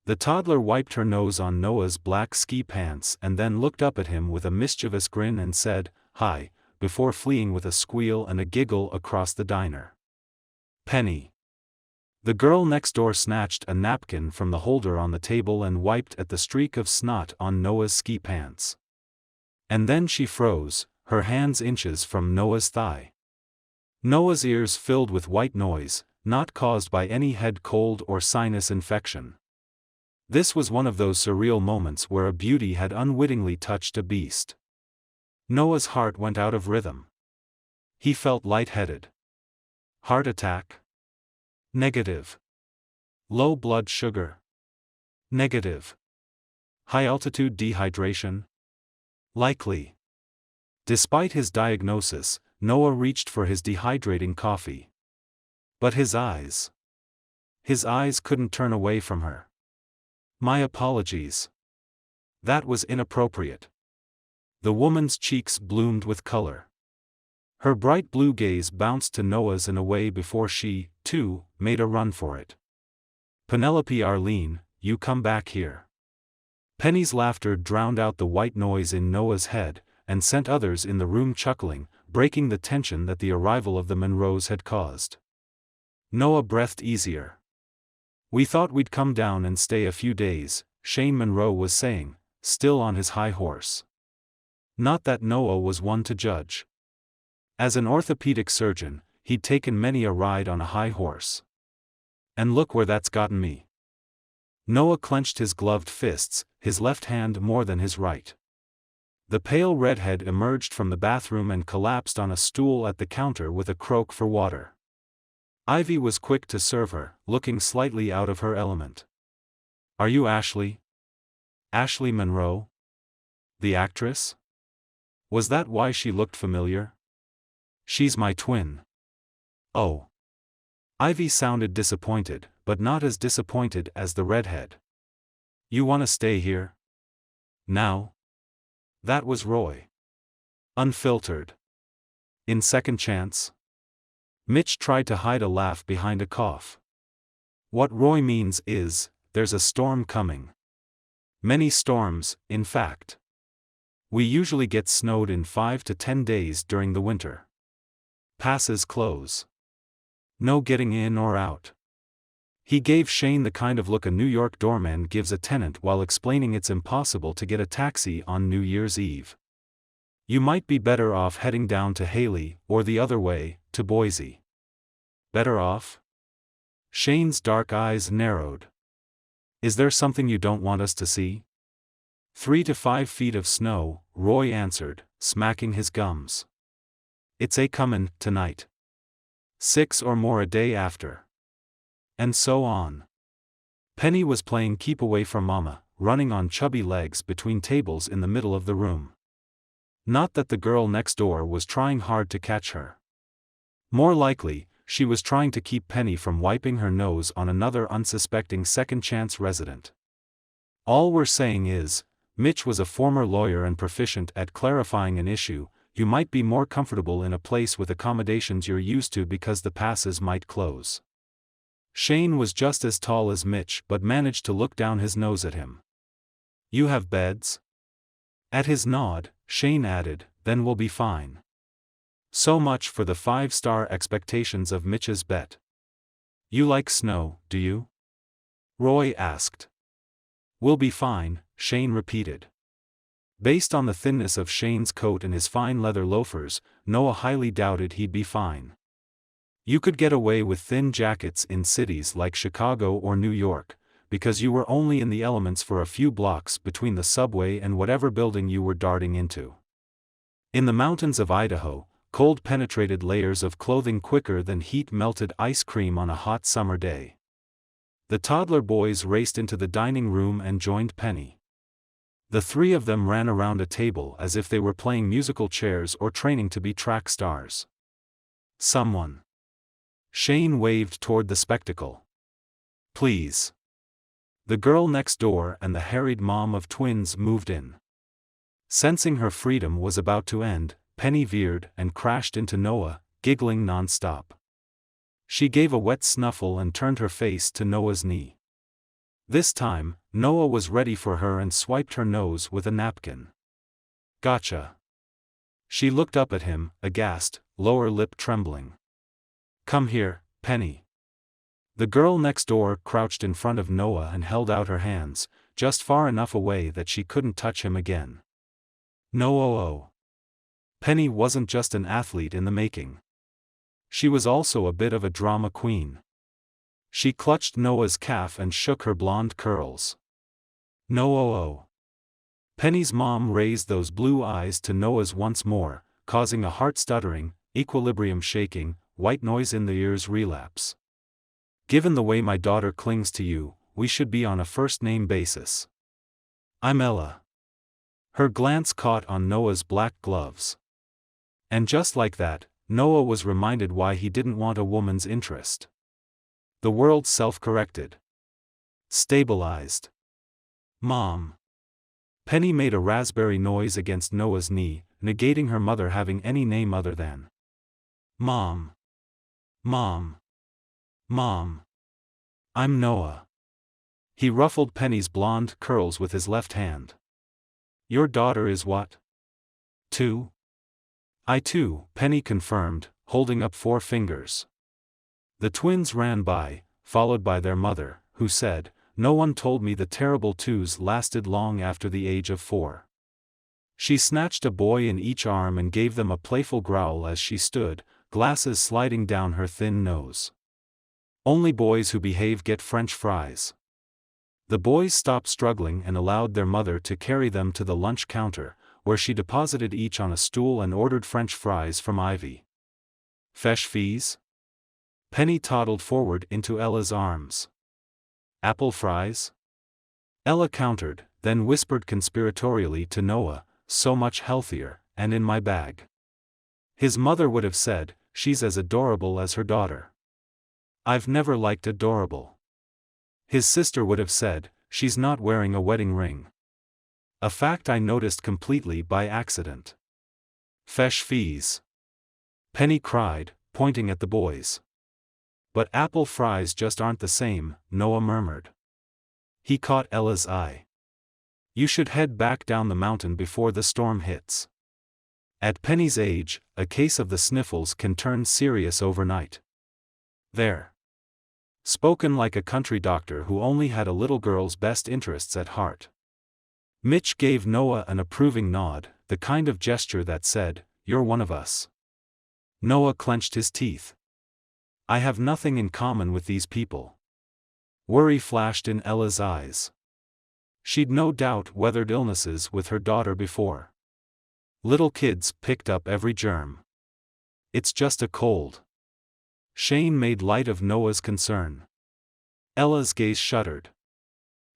The toddler wiped her nose on Noah's black ski pants and then looked up at him with a mischievous grin and said, "Hi," before fleeing with a squeal and a giggle across the diner. Penny. The girl next door snatched a napkin from the holder on the table and wiped at the streak of snot on Noah's ski pants. And then she froze, her hands inches from Noah's thigh. Noah's ears filled with white noise, not caused by any head cold or sinus infection. This was one of those surreal moments where a beauty had unwittingly touched a beast. Noah's heart went out of rhythm. He felt lightheaded. Heart attack? Negative. Low blood sugar? Negative. High-altitude dehydration? Likely. Despite his diagnosis, Noah reached for his dehydrating coffee. But his eyes couldn't turn away from her. My apologies. That was inappropriate. The woman's cheeks bloomed with color. Her bright blue gaze bounced to Noah's in a way before she, too, made a run for it. Penelope Arlene, you come back here. Penny's laughter drowned out the white noise in Noah's head, and sent others in the room chuckling, breaking the tension that the arrival of the Monroes had caused. Noah breathed easier. We thought we'd come down and stay a few days, Shane Monroe was saying, still on his high horse. Not that Noah was one to judge. As an orthopedic surgeon, he'd taken many a ride on a high horse. And look where that's gotten me. Noah clenched his gloved fists, his left hand more than his right. The pale redhead emerged from the bathroom and collapsed on a stool at the counter with a croak for water. Ivy was quick to serve her, looking slightly out of her element. Are you Ashley? Ashley Monroe? The actress? Was that why she looked familiar? She's my twin. Oh. Ivy sounded disappointed, but not as disappointed as the redhead. You want to stay here? Now? That was Roy. Unfiltered. In second chance? Mitch tried to hide a laugh behind a cough. What Roy means is, there's a storm coming. Many storms, in fact. We usually get snowed in 5 to 10 days during the winter. Passes close. No getting in or out. He gave Shane the kind of look a New York doorman gives a tenant while explaining it's impossible to get a taxi on New Year's Eve. You might be better off heading down to Haley, or the other way, to Boise. Better off? Shane's dark eyes narrowed. Is there something you don't want us to see? 3 to 5 feet of snow, Roy answered, smacking his gums. It's a comin' tonight. 6 or more a day after. And so on. Penny was playing keep away from Mama, running on chubby legs between tables in the middle of the room. Not that the girl next door was trying hard to catch her. More likely, she was trying to keep Penny from wiping her nose on another unsuspecting second-chance resident. All we're saying is, Mitch was a former lawyer and proficient at clarifying an issue. You might be more comfortable in a place with accommodations you're used to because the passes might close. Shane was just as tall as Mitch but managed to look down his nose at him. You have beds? At his nod, Shane added, then we'll be fine. So much for the 5-star expectations of Mitch's bet. You like snow, do you? Roy asked. We'll be fine, Shane repeated. Based on the thinness of Shane's coat and his fine leather loafers, Noah highly doubted he'd be fine. You could get away with thin jackets in cities like Chicago or New York, because you were only in the elements for a few blocks between the subway and whatever building you were darting into. In the mountains of Idaho, cold penetrated layers of clothing quicker than heat melted ice cream on a hot summer day. The toddler boys raced into the dining room and joined Penny. The three of them ran around a table as if they were playing musical chairs or training to be track stars. Someone. Shane waved toward the spectacle. Please. The girl next door and the harried mom of twins moved in. Sensing her freedom was about to end, Penny veered and crashed into Noah, giggling non-stop. She gave a wet snuffle and turned her face to Noah's knee. This time, Noah was ready for her and swiped her nose with a napkin. Gotcha. She looked up at him, aghast, lower lip trembling. Come here, Penny. The girl next door crouched in front of Noah and held out her hands, just far enough away that she couldn't touch him again. No. Penny wasn't just an athlete in the making. She was also a bit of a drama queen. She clutched Noah's calf and shook her blonde curls. No. Penny's mom raised those blue eyes to Noah's once more, causing a heart-stuttering, equilibrium shaking, white noise in the ears relapse. Given the way my daughter clings to you, we should be on a first-name basis. I'm Ella. Her glance caught on Noah's black gloves. And just like that, Noah was reminded why he didn't want a woman's interest. The world self-corrected. Stabilized. Mom. Penny made a raspberry noise against Noah's knee, negating her mother having any name other than Mom. Mom. Mom. I'm Noah. He ruffled Penny's blonde curls with his left hand. Your daughter is what? 2? I too, Penny confirmed, holding up 4 fingers. The twins ran by, followed by their mother, who said, No one told me the terrible 2s lasted long after the age of 4. She snatched a boy in each arm and gave them a playful growl as she stood, glasses sliding down her thin nose. Only boys who behave get French fries. The boys stopped struggling and allowed their mother to carry them to the lunch counter, where she deposited each on a stool and ordered French fries from Ivy. Fesh fees? Penny toddled forward into Ella's arms. Apple fries? Ella countered, then whispered conspiratorially to Noah, so much healthier, and in my bag. His mother would have said, she's as adorable as her daughter. I've never liked adorable. His sister would have said, she's not wearing a wedding ring. A fact I noticed completely by accident. Fesh fees. Penny cried, pointing at the boys. But apple fries just aren't the same, Noah murmured. He caught Ella's eye. You should head back down the mountain before the storm hits. At Penny's age, a case of the sniffles can turn serious overnight. There. Spoken like a country doctor who only had a little girl's best interests at heart. Mitch gave Noah an approving nod, the kind of gesture that said, You're one of us. Noah clenched his teeth. I have nothing in common with these people. Worry flashed in Ella's eyes. She'd no doubt weathered illnesses with her daughter before. Little kids picked up every germ. It's just a cold. Shane made light of Noah's concern. Ella's gaze shuddered.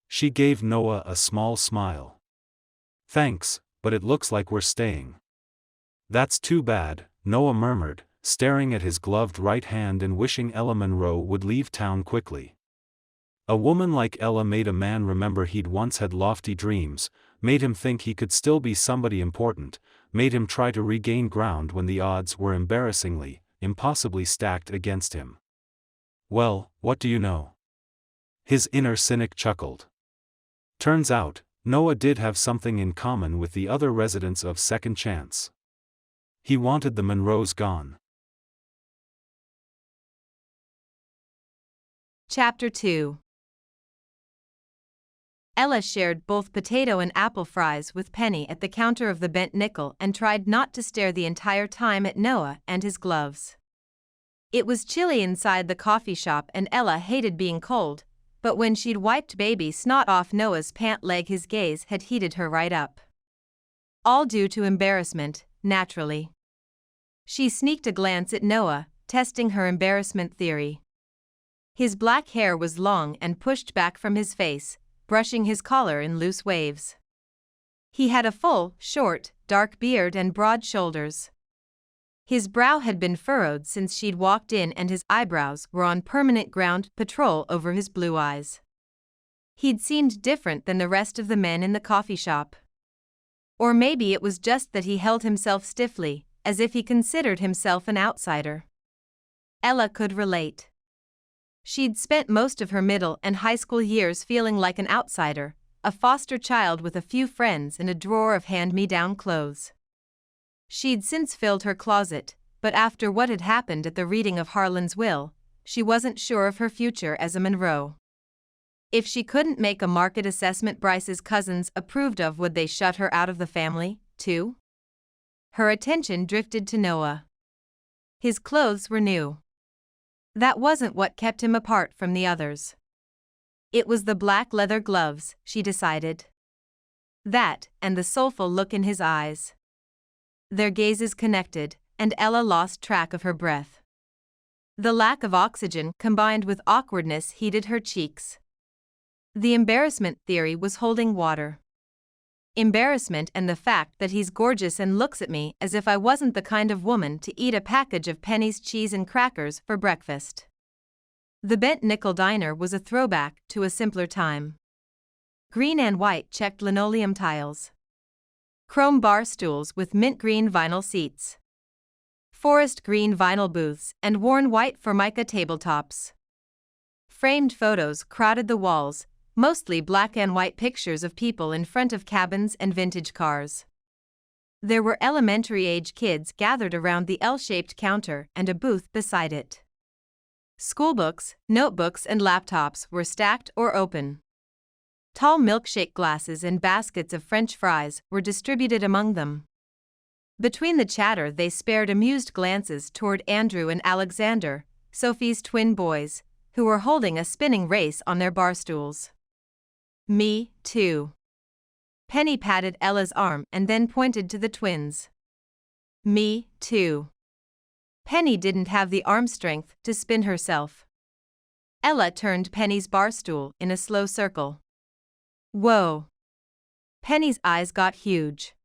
She gave Noah a small smile. Thanks, but it looks like we're staying. That's too bad, Noah murmured, staring at his gloved right hand and wishing Ella Monroe would leave town quickly. A woman like Ella made a man remember he'd once had lofty dreams, made him think he could still be somebody important, made him try to regain ground when the odds were embarrassingly, impossibly stacked against him. Well, what do you know? His inner cynic chuckled. Turns out, Noah did have something in common with the other residents of Second Chance. He wanted the Monroes gone. Chapter 2. Ella shared both potato and apple fries with Penny at the counter of the Bent Nickel and tried not to stare the entire time at Noah and his gloves. It was chilly inside the coffee shop and Ella hated being cold, but when she'd wiped baby snot off Noah's pant leg his gaze had heated her right up. All due to embarrassment, naturally. She sneaked a glance at Noah, testing her embarrassment theory. His black hair was long and pushed back from his face, brushing his collar in loose waves. He had a full, short, dark beard and broad shoulders. His brow had been furrowed since she'd walked in, and his eyebrows were on permanent ground patrol over his blue eyes. He'd seemed different than the rest of the men in the coffee shop. Or maybe it was just that he held himself stiffly, as if he considered himself an outsider. Ella could relate. She'd spent most of her middle and high school years feeling like an outsider, a foster child with a few friends and a drawer of hand-me-down clothes. She'd since filled her closet, but after what had happened at the reading of Harlan's will, she wasn't sure of her future as a Monroe. If she couldn't make a market assessment Bryce's cousins approved of, would they shut her out of the family, too? Her attention drifted to Noah. His clothes were new. That wasn't what kept him apart from the others. It was the black leather gloves, she decided. That, and the soulful look in his eyes. Their gazes connected, and Ella lost track of her breath. The lack of oxygen combined with awkwardness heated her cheeks. The embarrassment theory was holding water. Embarrassment and the fact that he's gorgeous and looks at me as if I wasn't the kind of woman to eat a package of Penny's cheese and crackers for breakfast. The bent nickel diner was a throwback to a simpler time. Green and white checked linoleum tiles. Chrome bar stools with mint green vinyl seats. Forest green vinyl booths and worn white formica tabletops. Framed photos crowded the walls, mostly black and white pictures of people in front of cabins and vintage cars. There were elementary-age kids gathered around the L-shaped counter and a booth beside it. Schoolbooks, notebooks and laptops were stacked or open. Tall milkshake glasses and baskets of French fries were distributed among them. Between the chatter they spared amused glances toward Andrew and Alexander, Sophie's twin boys, who were holding a spinning race on their bar stools. Me, too. Penny patted Ella's arm and then pointed to the twins. Me, too. Penny didn't have the arm strength to spin herself. Ella turned Penny's bar stool in a slow circle. Whoa. Penny's eyes got huge.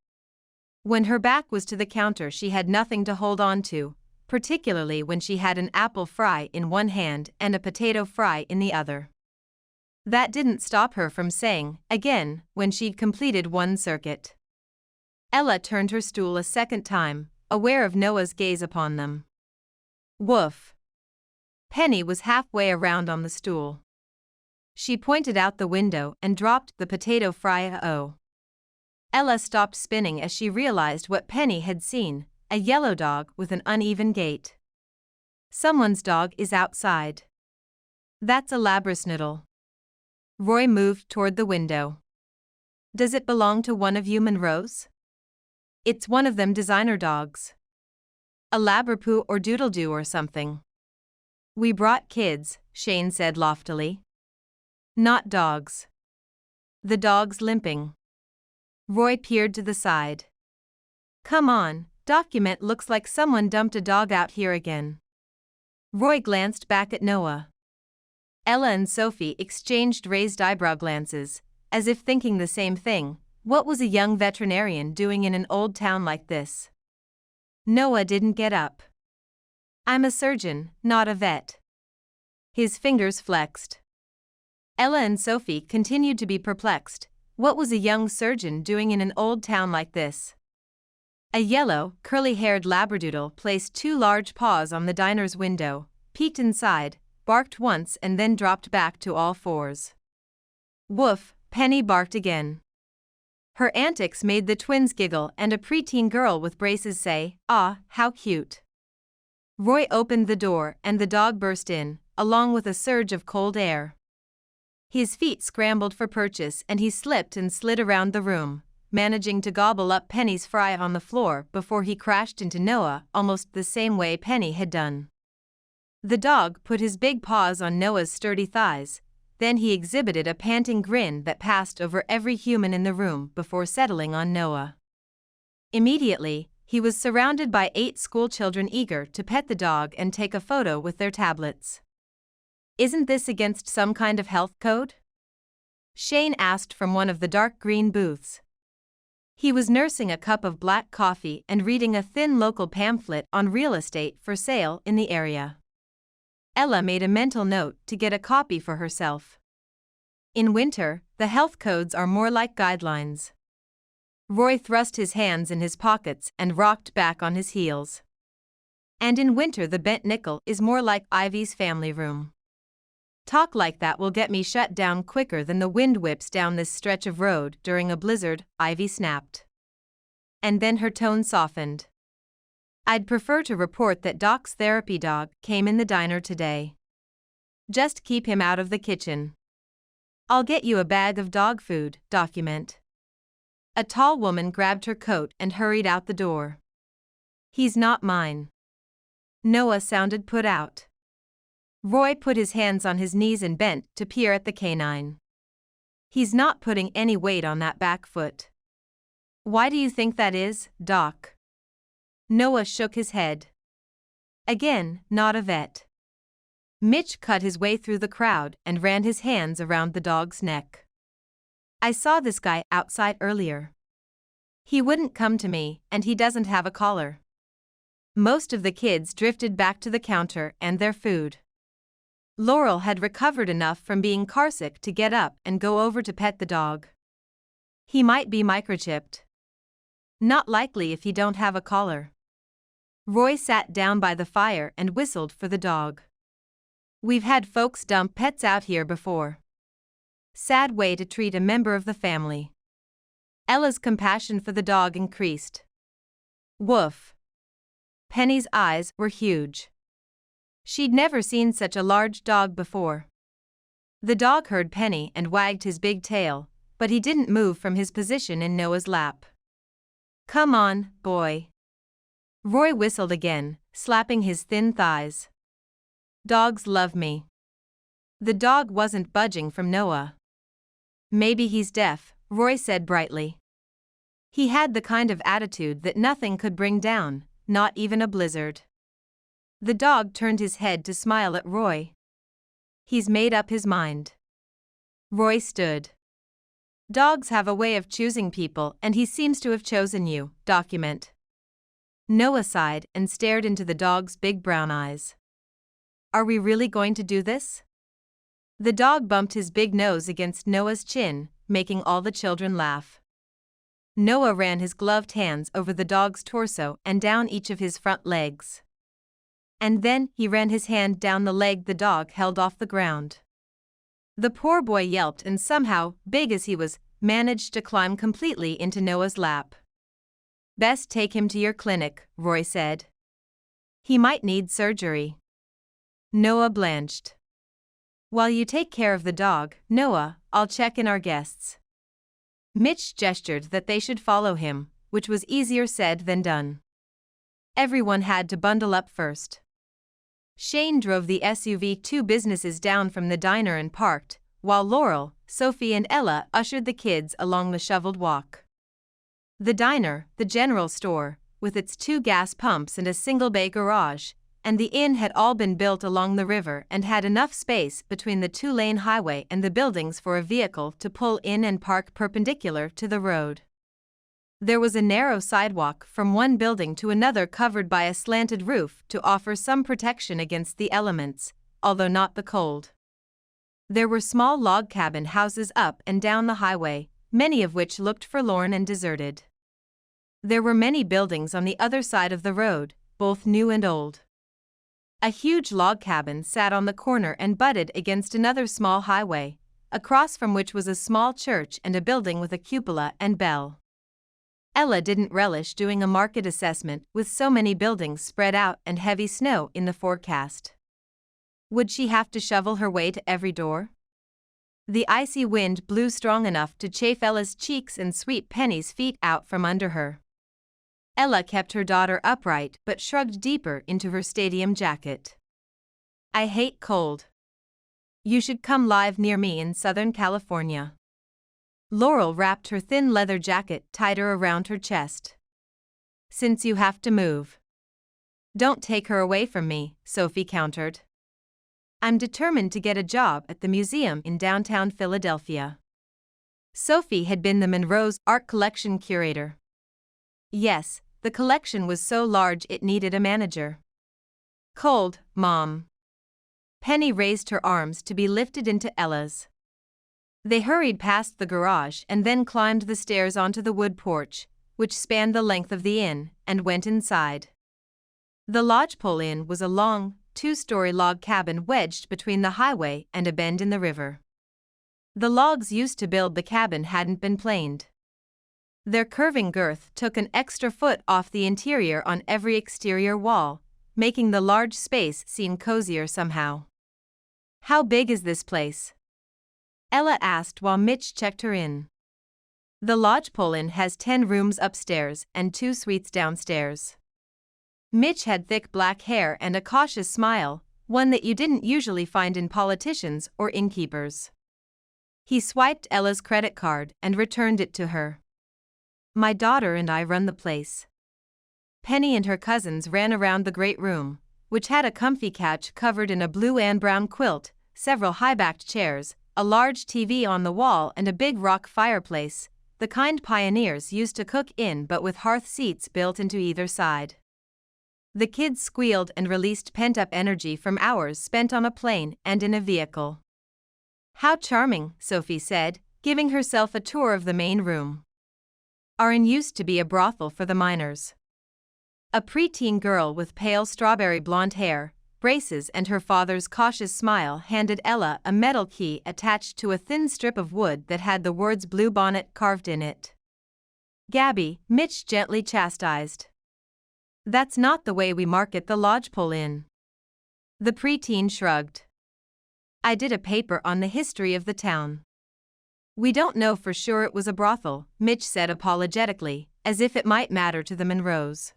When her back was to the counter, she had nothing to hold on to, particularly when she had an apple fry in one hand and a potato fry in the other. That didn't stop her from saying, again, when she'd completed one circuit. Ella turned her stool a second time, aware of Noah's gaze upon them. Woof. Penny was halfway around on the stool. She pointed out the window and dropped the potato fry. Ella stopped spinning as she realized what Penny had seen, a yellow dog with an uneven gait. Someone's dog is outside. That's a Labrasnoodle. Roy moved toward the window. Does it belong to one of you Monroes? It's one of them designer dogs. A Labrapoo or Doodle-Doo or something. We brought kids, Shane said loftily. Not dogs. The dog's limping. Roy peered to the side. Come on, document, looks like someone dumped a dog out here again. Roy glanced back at Noah. Ella and Sophie exchanged raised eyebrow glances, as if thinking the same thing. What was a young veterinarian doing in an old town like this? Noah didn't get up. I'm a surgeon, not a vet. His fingers flexed. Ella and Sophie continued to be perplexed. What was a young surgeon doing in an old town like this? A yellow, curly-haired Labradoodle placed two large paws on the diner's window, peeked inside, barked once and then dropped back to all fours. Woof, Penny barked again. Her antics made the twins giggle and a preteen girl with braces say, "Ah, how cute." Roy opened the door and the dog burst in, along with a surge of cold air. His feet scrambled for purchase and he slipped and slid around the room, managing to gobble up Penny's fry on the floor before he crashed into Noah almost the same way Penny had done. The dog put his big paws on Noah's sturdy thighs, then he exhibited a panting grin that passed over every human in the room before settling on Noah. Immediately, he was surrounded by 8 schoolchildren eager to pet the dog and take a photo with their tablets. Isn't this against some kind of health code? Shane asked from one of the dark green booths. He was nursing a cup of black coffee and reading a thin local pamphlet on real estate for sale in the area. Ella made a mental note to get a copy for herself. In winter, the health codes are more like guidelines. Roy thrust his hands in his pockets and rocked back on his heels. And in winter the bent nickel is more like Ivy's family room. Talk like that will get me shut down quicker than the wind whips down this stretch of road during a blizzard, Ivy snapped. And then her tone softened. I'd prefer to report that Doc's therapy dog came in the diner today. Just keep him out of the kitchen. I'll get you a bag of dog food, document. A tall woman grabbed her coat and hurried out the door. He's not mine. Noah sounded put out. Roy put his hands on his knees and bent to peer at the canine. He's not putting any weight on that back foot. Why do you think that is, Doc? Noah shook his head. Again, not a vet. Mitch cut his way through the crowd and ran his hands around the dog's neck. I saw this guy outside earlier. He wouldn't come to me, and he doesn't have a collar. Most of the kids drifted back to the counter and their food. Laurel had recovered enough from being carsick to get up and go over to pet the dog. He might be microchipped. Not likely if he don't have a collar. Roy sat down by the fire and whistled for the dog. We've had folks dump pets out here before. Sad way to treat a member of the family. Ella's compassion for the dog increased. Woof. Penny's eyes were huge. She'd never seen such a large dog before. The dog heard Penny and wagged his big tail, but he didn't move from his position in Noah's lap. Come on, boy. Roy whistled again, slapping his thin thighs. Dogs love me. The dog wasn't budging from Noah. Maybe he's deaf, Roy said brightly. He had the kind of attitude that nothing could bring down, not even a blizzard. The dog turned his head to smile at Roy. He's made up his mind. Roy stood. Dogs have a way of choosing people, and he seems to have chosen you, document. Noah sighed and stared into the dog's big brown eyes. Are we really going to do this? The dog bumped his big nose against Noah's chin, making all the children laugh. Noah ran his gloved hands over the dog's torso and down each of his front legs. And then he ran his hand down the leg the dog held off the ground. The poor boy yelped and somehow, big as he was, managed to climb completely into Noah's lap. Best take him to your clinic, Roy said. He might need surgery. Noah blanched. While you take care of the dog, Noah, I'll check in our guests. Mitch gestured that they should follow him, which was easier said than done. Everyone had to bundle up first. Shane drove the SUV 2 businesses down from the diner and parked, while Laurel, Sophie and Ella ushered the kids along the shoveled walk. The diner, the general store, with its 2 gas pumps and a single-bay garage, and the inn had all been built along the river and had enough space between the 2-lane highway and the buildings for a vehicle to pull in and park perpendicular to the road. There was a narrow sidewalk from one building to another covered by a slanted roof to offer some protection against the elements, although not the cold. There were small log cabin houses up and down the highway, many of which looked forlorn and deserted. There were many buildings on the other side of the road, both new and old. A huge log cabin sat on the corner and butted against another small highway, across from which was a small church and a building with a cupola and bell. Ella didn't relish doing a market assessment with so many buildings spread out and heavy snow in the forecast. Would she have to shovel her way to every door? The icy wind blew strong enough to chafe Ella's cheeks and sweep Penny's feet out from under her. Ella kept her daughter upright but shrugged deeper into her stadium jacket. I hate cold. You should come live near me in Southern California. Laurel wrapped her thin leather jacket tighter around her chest. Since you have to move. Don't take her away from me, Sophie countered. I'm determined to get a job at the museum in downtown Philadelphia. Sophie had been the Monroes' art collection curator. Yes, the collection was so large it needed a manager. Cold, Mom. Penny raised her arms to be lifted into Ella's. They hurried past the garage and then climbed the stairs onto the wood porch, which spanned the length of the inn, and went inside. The Lodgepole Inn was a long, two-story log cabin wedged between the highway and a bend in the river. The logs used to build the cabin hadn't been planed. Their curving girth took an extra foot off the interior on every exterior wall, making the large space seem cozier somehow. "How big is this place?" Ella asked while Mitch checked her in. The Lodgepole Inn has 10 rooms upstairs and 2 suites downstairs. Mitch had thick black hair and a cautious smile, one that you didn't usually find in politicians or innkeepers. He swiped Ella's credit card and returned it to her. "My daughter and I run the place." Penny and her cousins ran around the great room, which had a comfy couch covered in a blue and brown quilt, several high-backed chairs, a large TV on the wall and a big rock fireplace, the kind pioneers used to cook in but with hearth seats built into either side. The kids squealed and released pent-up energy from hours spent on a plane and in a vehicle. "How charming," Sophie said, giving herself a tour of the main room. Our inn used to be a brothel for the miners. A preteen girl with pale strawberry blonde hair, braces and her father's cautious smile handed Ella a metal key attached to a thin strip of wood that had the words "Blue Bonnet" carved in it. "Gabby," Mitch gently chastised. "That's not the way we market the Lodgepole Inn." The preteen shrugged. "I did a paper on the history of the town." "We don't know for sure it was a brothel," Mitch said apologetically, as if it might matter to the Monroes.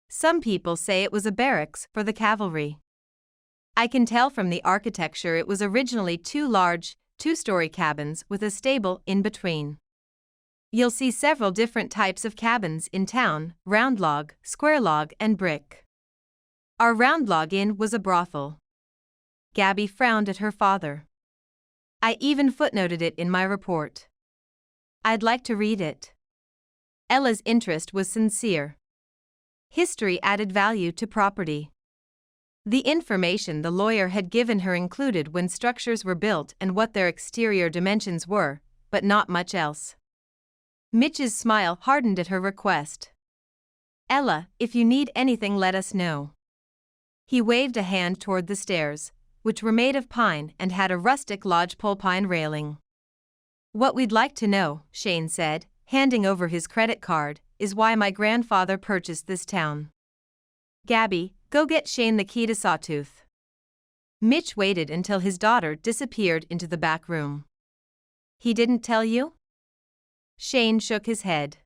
"Some people say it was a barracks for the cavalry. I can tell from the architecture it was originally 2 large, 2-story cabins with a stable in between. You'll see several different types of cabins in town: round log, square log, and brick. Our round log inn was a brothel." Gabby frowned at her father. "I even footnoted it in my report. I'd like to read it." Ella's interest was sincere. History added value to property. The information the lawyer had given her included when structures were built and what their exterior dimensions were, but not much else. Mitch's smile hardened at her request. "Ella, if you need anything, let us know." He waved a hand toward the stairs, which were made of pine and had a rustic lodgepole pine railing. "What we'd like to know," Shane said, handing over his credit card, "is why my grandfather purchased this town." "Gabby, go get Shane the key to Sawtooth." Mitch waited until his daughter disappeared into the back room. "He didn't tell you?" Shane shook his head.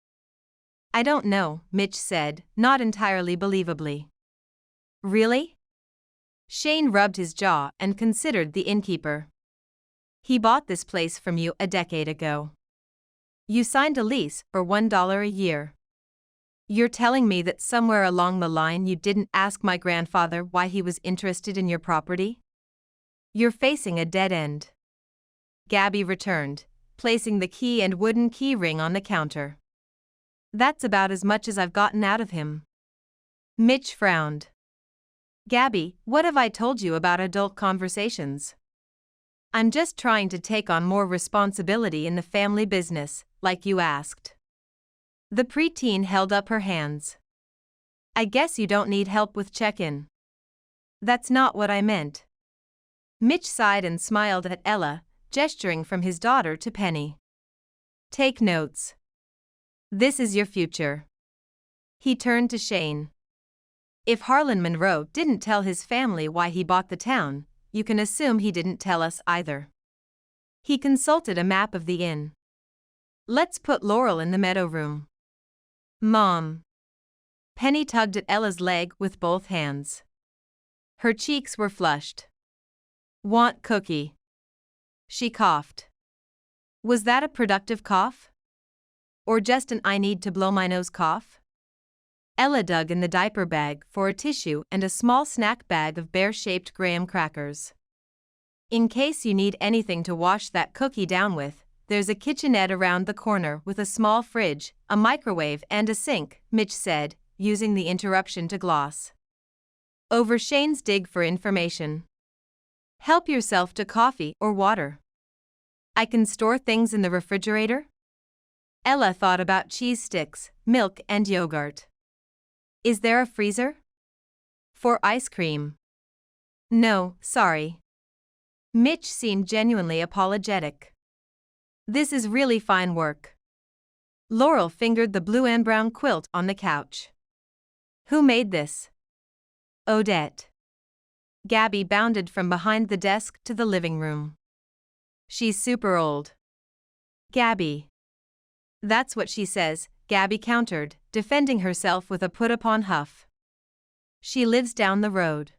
"I don't know," Mitch said, not entirely believably. "Really?" Shane rubbed his jaw and considered the innkeeper. "He bought this place from you a decade ago. You signed a lease for $1 a year. You're telling me that somewhere along the line you didn't ask my grandfather why he was interested in your property? You're facing a dead end." Gabby returned, placing the key and wooden key ring on the counter. "That's about as much as I've gotten out of him." Mitch frowned. "Gabby, what have I told you about adult conversations? I'm just trying to take on more responsibility in the family business, like you asked." The preteen held up her hands. "I guess you don't need help with check-in." "That's not what I meant." Mitch sighed and smiled at Ella, gesturing from his daughter to Penny. "Take notes. This is your future." He turned to Shane. "If Harlan Monroe didn't tell his family why he bought the town, you can assume he didn't tell us either." He consulted a map of the inn. "Let's put Laurel in the meadow room." "Mom." Penny tugged at Ella's leg with both hands. Her cheeks were flushed. "Want cookie?" She coughed. Was that a productive cough? Or just an "I need to blow my nose" cough? Ella dug in the diaper bag for a tissue and a small snack bag of bear-shaped graham crackers. "In case you need anything to wash that cookie down with, there's a kitchenette around the corner with a small fridge, a microwave and a sink, Mitch said, using the interruption to gloss over Shane's dig for information. Help yourself to coffee or water. I can store things in the refrigerator? Ella thought about cheese sticks, milk and yogurt. Is there a freezer? For ice cream. No, sorry. Mitch seemed genuinely apologetic. This is really fine work. Laurel fingered the blue and brown quilt on the couch. Who made this? Odette. Gabby bounded from behind the desk to the living room. She's super old. Gabby. That's what she says, Gabby countered, defending herself with a put-upon huff. She lives down the road.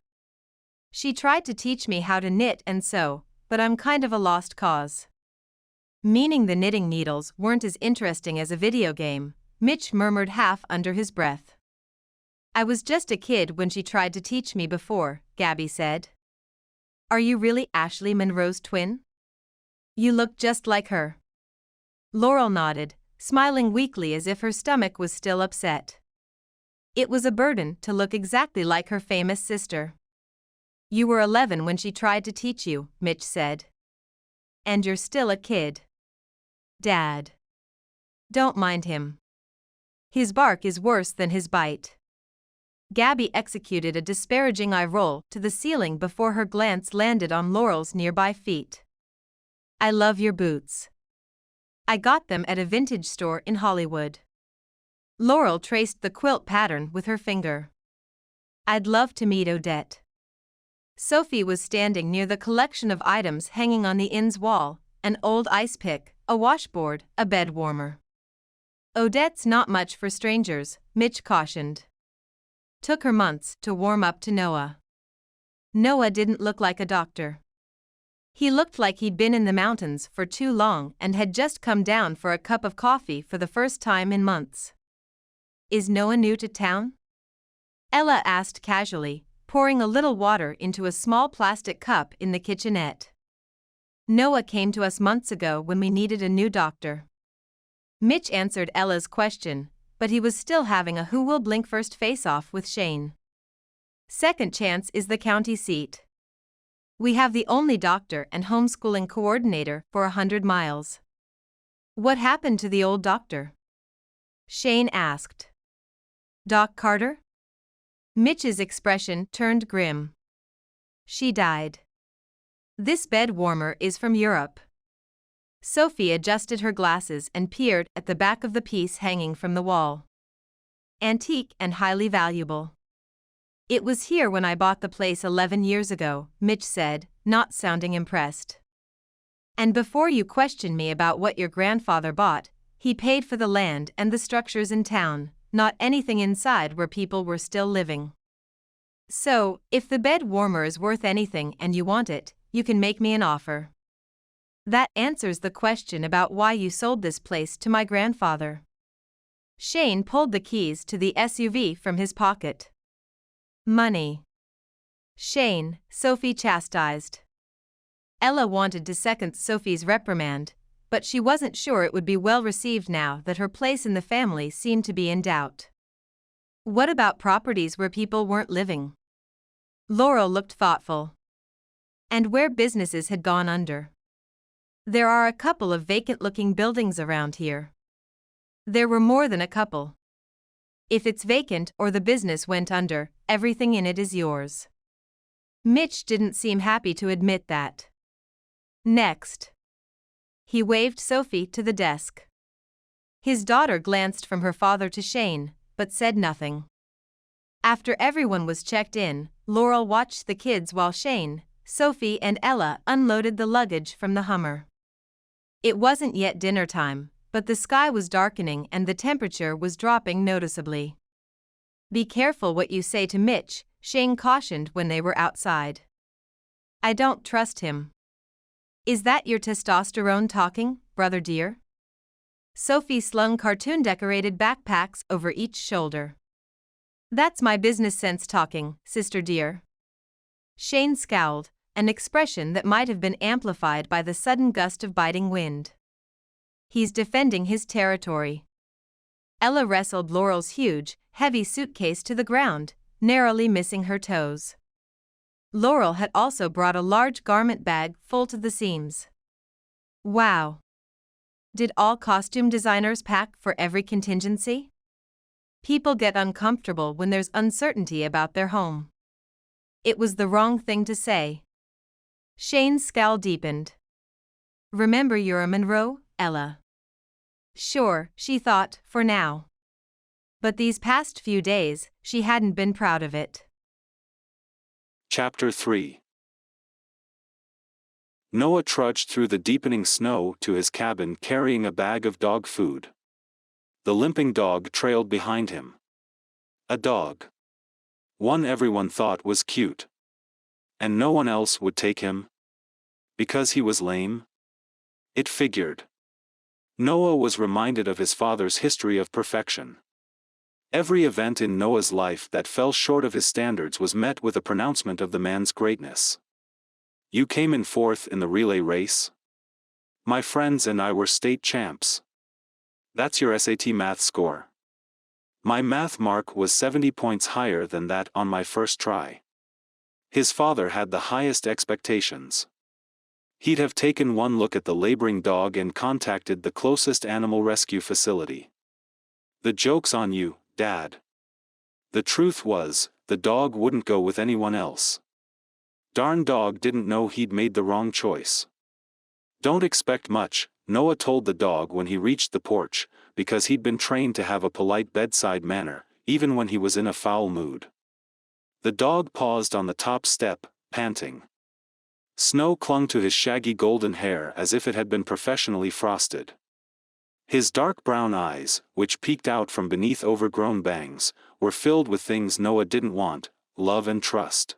She tried to teach me how to knit and sew, but I'm kind of a lost cause. Meaning the knitting needles weren't as interesting as a video game, Mitch murmured half under his breath. I was just a kid when she tried to teach me before, Gabby said. Are you really Ashley Monroe's twin? You look just like her. Laurel nodded, smiling weakly as if her stomach was still upset. It was a burden to look exactly like her famous sister. You were 11 when she tried to teach you, Mitch said. And you're still a kid. Dad. Don't mind him. His bark is worse than his bite. Gabby executed a disparaging eye roll to the ceiling before her glance landed on Laurel's nearby feet. I love your boots. I got them at a vintage store in Hollywood. Laurel traced the quilt pattern with her finger. I'd love to meet Odette. Sophie was standing near the collection of items hanging on the inn's wall, an old ice pick, a washboard, a bed warmer. Odette's not much for strangers, Mitch cautioned. Took her months to warm up to Noah. Noah didn't look like a doctor. He looked like he'd been in the mountains for too long and had just come down for a cup of coffee for the first time in months. Is Noah new to town? Ella asked casually, pouring a little water into a small plastic cup in the kitchenette. Noah came to us months ago when we needed a new doctor. Mitch answered Ella's question, but he was still having a who will blink first face-off with Shane. Second Chance is the county seat. We have the only doctor and homeschooling coordinator for 100 miles. What happened to the old doctor? Shane asked. Doc Carter? Mitch's expression turned grim. She died. This bed warmer is from Europe. Sophie adjusted her glasses and peered at the back of the piece hanging from the wall. Antique and highly valuable. It was here when I bought the place 11 years ago, Mitch said, not sounding impressed. And before you question me about what your grandfather bought, he paid for the land and the structures in town, not anything inside where people were still living. So, if the bed warmer is worth anything and you want it, you can make me an offer. That answers the question about why you sold this place to my grandfather. Shane pulled the keys to the SUV from his pocket. Money. Shane, Sophie chastised. Ella wanted to second Sophie's reprimand, but she wasn't sure it would be well received now that her place in the family seemed to be in doubt. What about properties where people weren't living? Laurel looked thoughtful. And where businesses had gone under. There are a couple of vacant-looking buildings around here. There were more than a couple. If it's vacant or the business went under, everything in it is yours. Mitch didn't seem happy to admit that. Next. He waved Sophie to the desk. His daughter glanced from her father to Shane, but said nothing. After everyone was checked in, Laurel watched the kids while Shane, Sophie and Ella unloaded the luggage from the Hummer. It wasn't yet dinner time, but the sky was darkening and the temperature was dropping noticeably. Be careful what you say to Mitch, Shane cautioned when they were outside. I don't trust him. Is that your testosterone talking, brother dear? Sophie slung cartoon-decorated backpacks over each shoulder. That's my business sense talking, sister dear. Shane scowled, an expression that might have been amplified by the sudden gust of biting wind. He's defending his territory. Ella wrestled Laurel's huge, heavy suitcase to the ground, narrowly missing her toes. Laurel had also brought a large garment bag full to the seams. Wow! Did all costume designers pack for every contingency? People get uncomfortable when there's uncertainty about their home. It was the wrong thing to say. Shane's scowl deepened. Remember you're a Monroe, Ella? Sure, she thought, for now. But these past few days, she hadn't been proud of it. Chapter 3. Noah trudged through the deepening snow to his cabin carrying a bag of dog food. The limping dog trailed behind him. A dog. One everyone thought was cute. And no one else would take him? Because he was lame? It figured. Noah was reminded of his father's history of perfection. Every event in Noah's life that fell short of his standards was met with a pronouncement of the man's greatness. You came in fourth in the relay race? My friends and I were state champs. That's your SAT math score. My math mark was 70 points higher than that on my first try. His father had the highest expectations. He'd have taken one look at the laboring dog and contacted the closest animal rescue facility. The joke's on you, Dad. The truth was, the dog wouldn't go with anyone else. Darn dog didn't know he'd made the wrong choice. Don't expect much, Noah told the dog when he reached the porch, because he'd been trained to have a polite bedside manner, even when he was in a foul mood. The dog paused on the top step, panting. Snow clung to his shaggy golden hair as if it had been professionally frosted. His dark brown eyes, which peeked out from beneath overgrown bangs, were filled with things Noah didn't want: love and trust.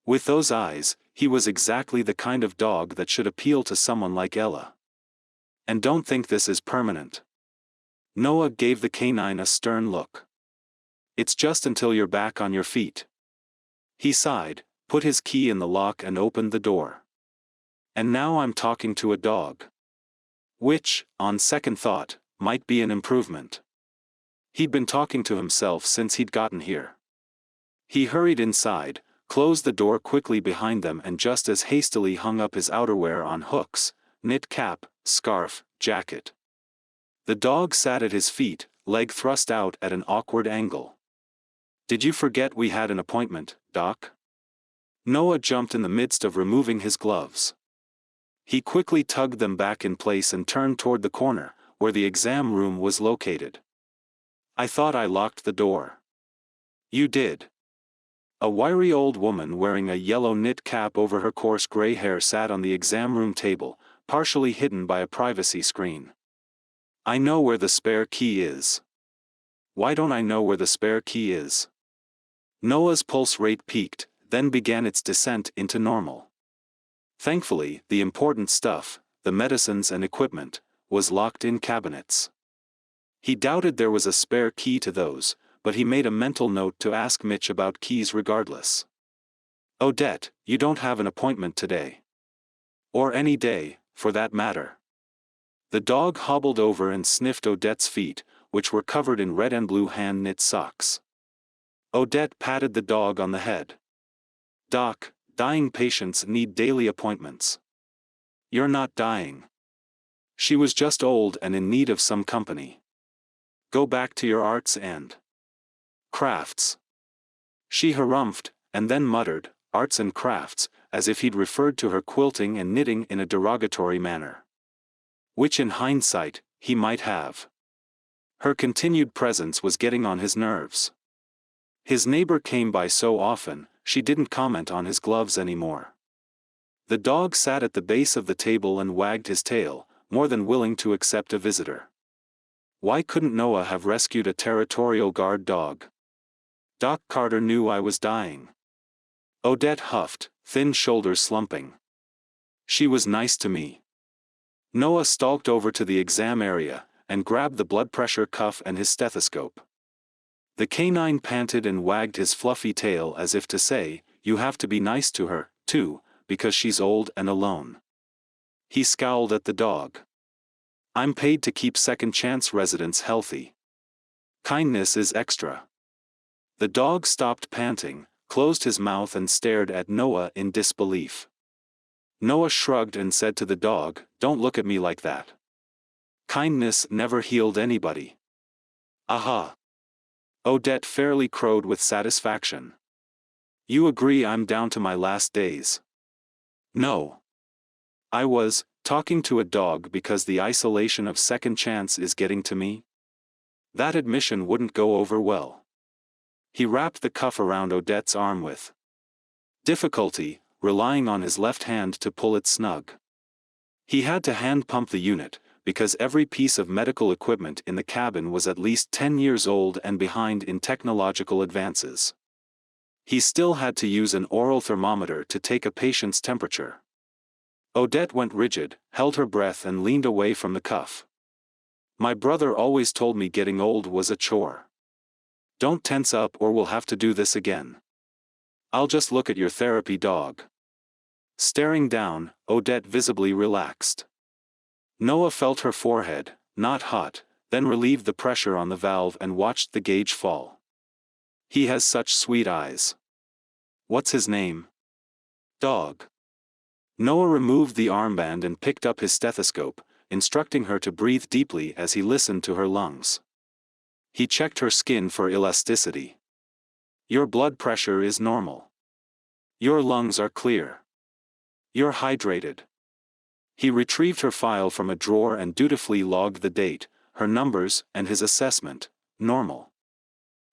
With those eyes, he was exactly the kind of dog that should appeal to someone like Ella. And don't think this is permanent. Noah gave the canine a stern look. It's just until you're back on your feet. He sighed, put his key in the lock and opened the door. And now I'm talking to a dog. Which, on second thought, might be an improvement. He'd been talking to himself since he'd gotten here. He hurried inside, closed the door quickly behind them and just as hastily hung up his outerwear on hooks: knit cap, scarf, jacket. The dog sat at his feet, leg thrust out at an awkward angle. Did you forget we had an appointment, Doc? Noah jumped in the midst of removing his gloves. He quickly tugged them back in place and turned toward the corner, where the exam room was located. I thought I locked the door. You did. A wiry old woman wearing a yellow knit cap over her coarse gray hair sat on the exam room table, partially hidden by a privacy screen. I know where the spare key is. Why don't I know where the spare key is? Noah's pulse rate peaked, then began its descent into normal. Thankfully, the important stuff, the medicines and equipment, was locked in cabinets. He doubted there was a spare key to those, but he made a mental note to ask Mitch about keys regardless. Odette, you don't have an appointment today. Or any day, for that matter. The dog hobbled over and sniffed Odette's feet, which were covered in red and blue hand-knit socks. Odette patted the dog on the head. Doc, dying patients need daily appointments. You're not dying. She was just old and in need of some company. Go back to your arts and crafts. She harumphed, and then muttered, arts and crafts, as if he'd referred to her quilting and knitting in a derogatory manner. Which in hindsight, he might have. Her continued presence was getting on his nerves. His neighbor came by so often, she didn't comment on his gloves anymore. The dog sat at the base of the table and wagged his tail, more than willing to accept a visitor. Why couldn't Noah have rescued a territorial guard dog? Doc Carter knew I was dying. Odette huffed, thin shoulders slumping. She was nice to me. Noah stalked over to the exam area, and grabbed the blood pressure cuff and his stethoscope. The canine panted and wagged his fluffy tail as if to say, you have to be nice to her, too, because she's old and alone. He scowled at the dog. I'm paid to keep second chance residents healthy. Kindness is extra. The dog stopped panting, closed his mouth and stared at Noah in disbelief. Noah shrugged and said to the dog, "Don't look at me like that. Kindness never healed anybody." Aha! Odette fairly crowed with satisfaction. "You agree I'm down to my last days?" "No. I was talking to a dog because the isolation of second chance is getting to me." That admission wouldn't go over well. He wrapped the cuff around Odette's arm with difficulty, relying on his left hand to pull it snug. He had to hand pump the unit, because every piece of medical equipment in the cabin was at least 10 years old and behind in technological advances. He still had to use an oral thermometer to take a patient's temperature. Odette went rigid, held her breath and leaned away from the cuff. "My brother always told me getting old was a chore. Don't tense up or we'll have to do this again. I'll just look at your therapy dog." Staring down, Odette visibly relaxed. Noah felt her forehead, not hot, then relieved the pressure on the valve and watched the gauge fall. "He has such sweet eyes. What's his name?" "Dog." Noah removed the armband and picked up his stethoscope, instructing her to breathe deeply as he listened to her lungs. He checked her skin for elasticity. "Your blood pressure is normal. Your lungs are clear. You're hydrated." He retrieved her file from a drawer and dutifully logged the date, her numbers, and his assessment, normal.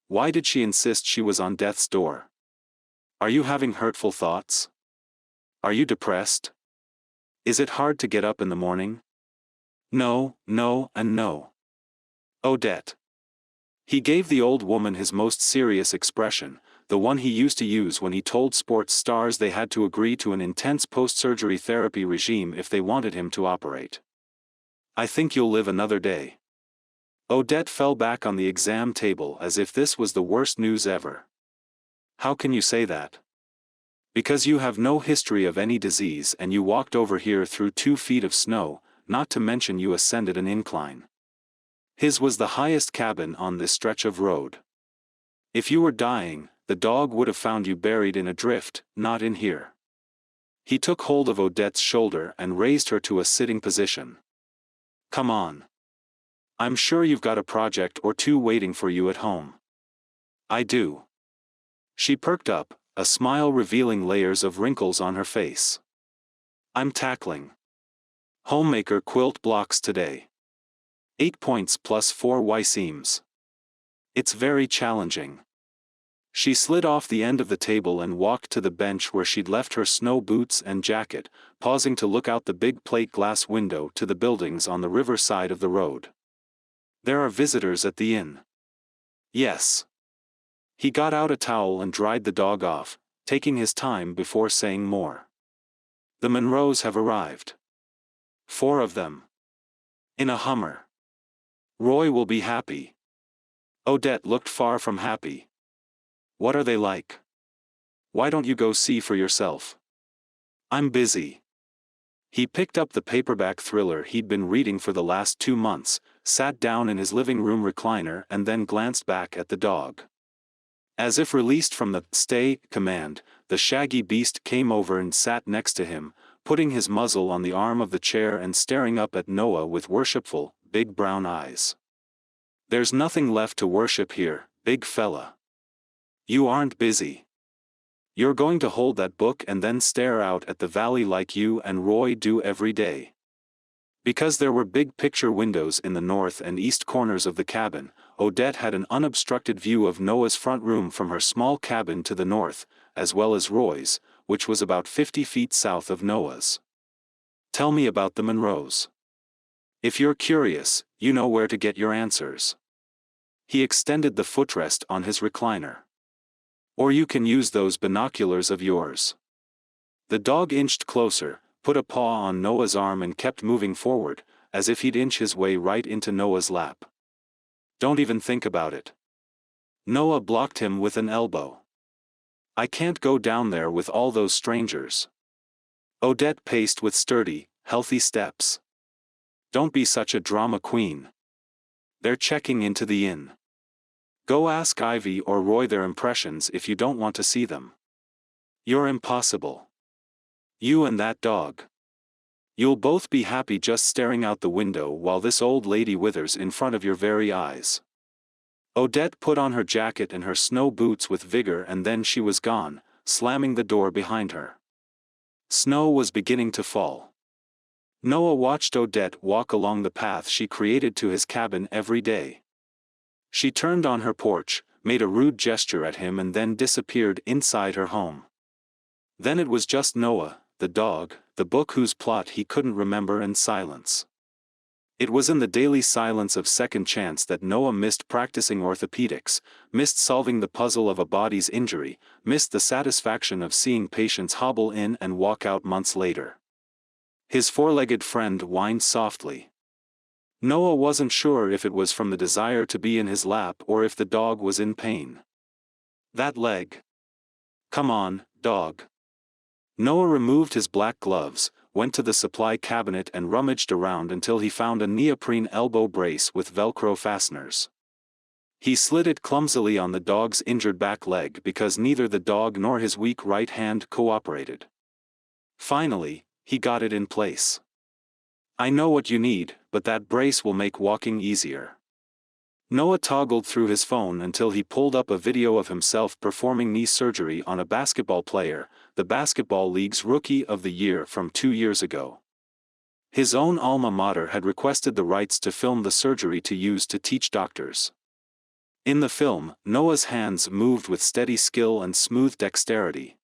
Why did she insist she was on death's door? Are you having hurtful thoughts? Are you depressed? Is it hard to get up in the morning? No, no, and no. Odette. He gave the old woman his most serious expression, the one he used to use when he told sports stars they had to agree to an intense post-surgery therapy regime if they wanted him to operate. "I think you'll live another day." Odette fell back on the exam table as if this was the worst news ever. "How can you say that?" "Because you have no history of any disease and you walked over here through 2 feet of snow, not to mention you ascended an incline. His was the highest cabin on this stretch of road. If you were dying, the dog would have found you buried in a drift, not in here." He took hold of Odette's shoulder and raised her to a sitting position. "Come on. I'm sure you've got a project or two waiting for you at home." "I do." She perked up, a smile revealing layers of wrinkles on her face. "I'm tackling homemaker quilt blocks today. 8 points plus 4 Y seams. It's very challenging." She slid off the end of the table and walked to the bench where she'd left her snow boots and jacket, pausing to look out the big plate glass window to the buildings on the river side of the road. "There are visitors at the inn." "Yes." He got out a towel and dried the dog off, taking his time before saying more. "The Monroes have arrived. 4 of them. In a Hummer. Roy will be happy." Odette looked far from happy. "What are they like? Why don't you go see for yourself?" "I'm busy." He picked up the paperback thriller he'd been reading for the last 2 months, sat down in his living room recliner and then glanced back at the dog. As if released from the "stay" command, the shaggy beast came over and sat next to him, putting his muzzle on the arm of the chair and staring up at Noah with worshipful, big brown eyes. "There's nothing left to worship here, big fella. You aren't busy. You're going to hold that book and then stare out at the valley like you and Roy do every day." Because there were big picture windows in the north and east corners of the cabin, Odette had an unobstructed view of Noah's front room from her small cabin to the north, as well as Roy's, which was about 50 feet south of Noah's. "Tell me about the Monroes. If you're curious, you know where to get your answers." He extended the footrest on his recliner. "Or you can use those binoculars of yours." The dog inched closer, put a paw on Noah's arm and kept moving forward, as if he'd inch his way right into Noah's lap. "Don't even think about it." Noah blocked him with an elbow. "I can't go down there with all those strangers." Odette paced with sturdy, healthy steps. Don't be such a drama queen. They're checking into the inn. Go ask Ivy or Roy their impressions if you don't want to see them. You're impossible. You and that dog. You'll both be happy just staring out the window while this old lady withers in front of your very eyes. Odette put on her jacket and her snow boots with vigor, and then she was gone, slamming the door behind her. Snow was beginning to fall. Noah watched Odette walk along the path she created to his cabin every day. She turned on her porch, made a rude gesture at him, and then disappeared inside her home. Then it was just Noah, the dog, the book whose plot he couldn't remember, and silence. It was in the daily silence of second chance that Noah missed practicing orthopedics, missed solving the puzzle of a body's injury, missed the satisfaction of seeing patients hobble in and walk out months later. His four-legged friend whined softly. Noah wasn't sure if it was from the desire to be in his lap or if the dog was in pain. That leg. Come on, dog. Noah removed his black gloves, went to the supply cabinet and rummaged around until he found a neoprene elbow brace with Velcro fasteners. He slid it clumsily on the dog's injured back leg because neither the dog nor his weak right hand cooperated. Finally, he got it in place. I know what you need, but that brace will make walking easier. Noah toggled through his phone until he pulled up a video of himself performing knee surgery on a basketball player, the basketball league's Rookie of the Year from 2 years ago. His own alma mater had requested the rights to film the surgery to use to teach doctors. In the film, Noah's hands moved with steady skill and smooth dexterity.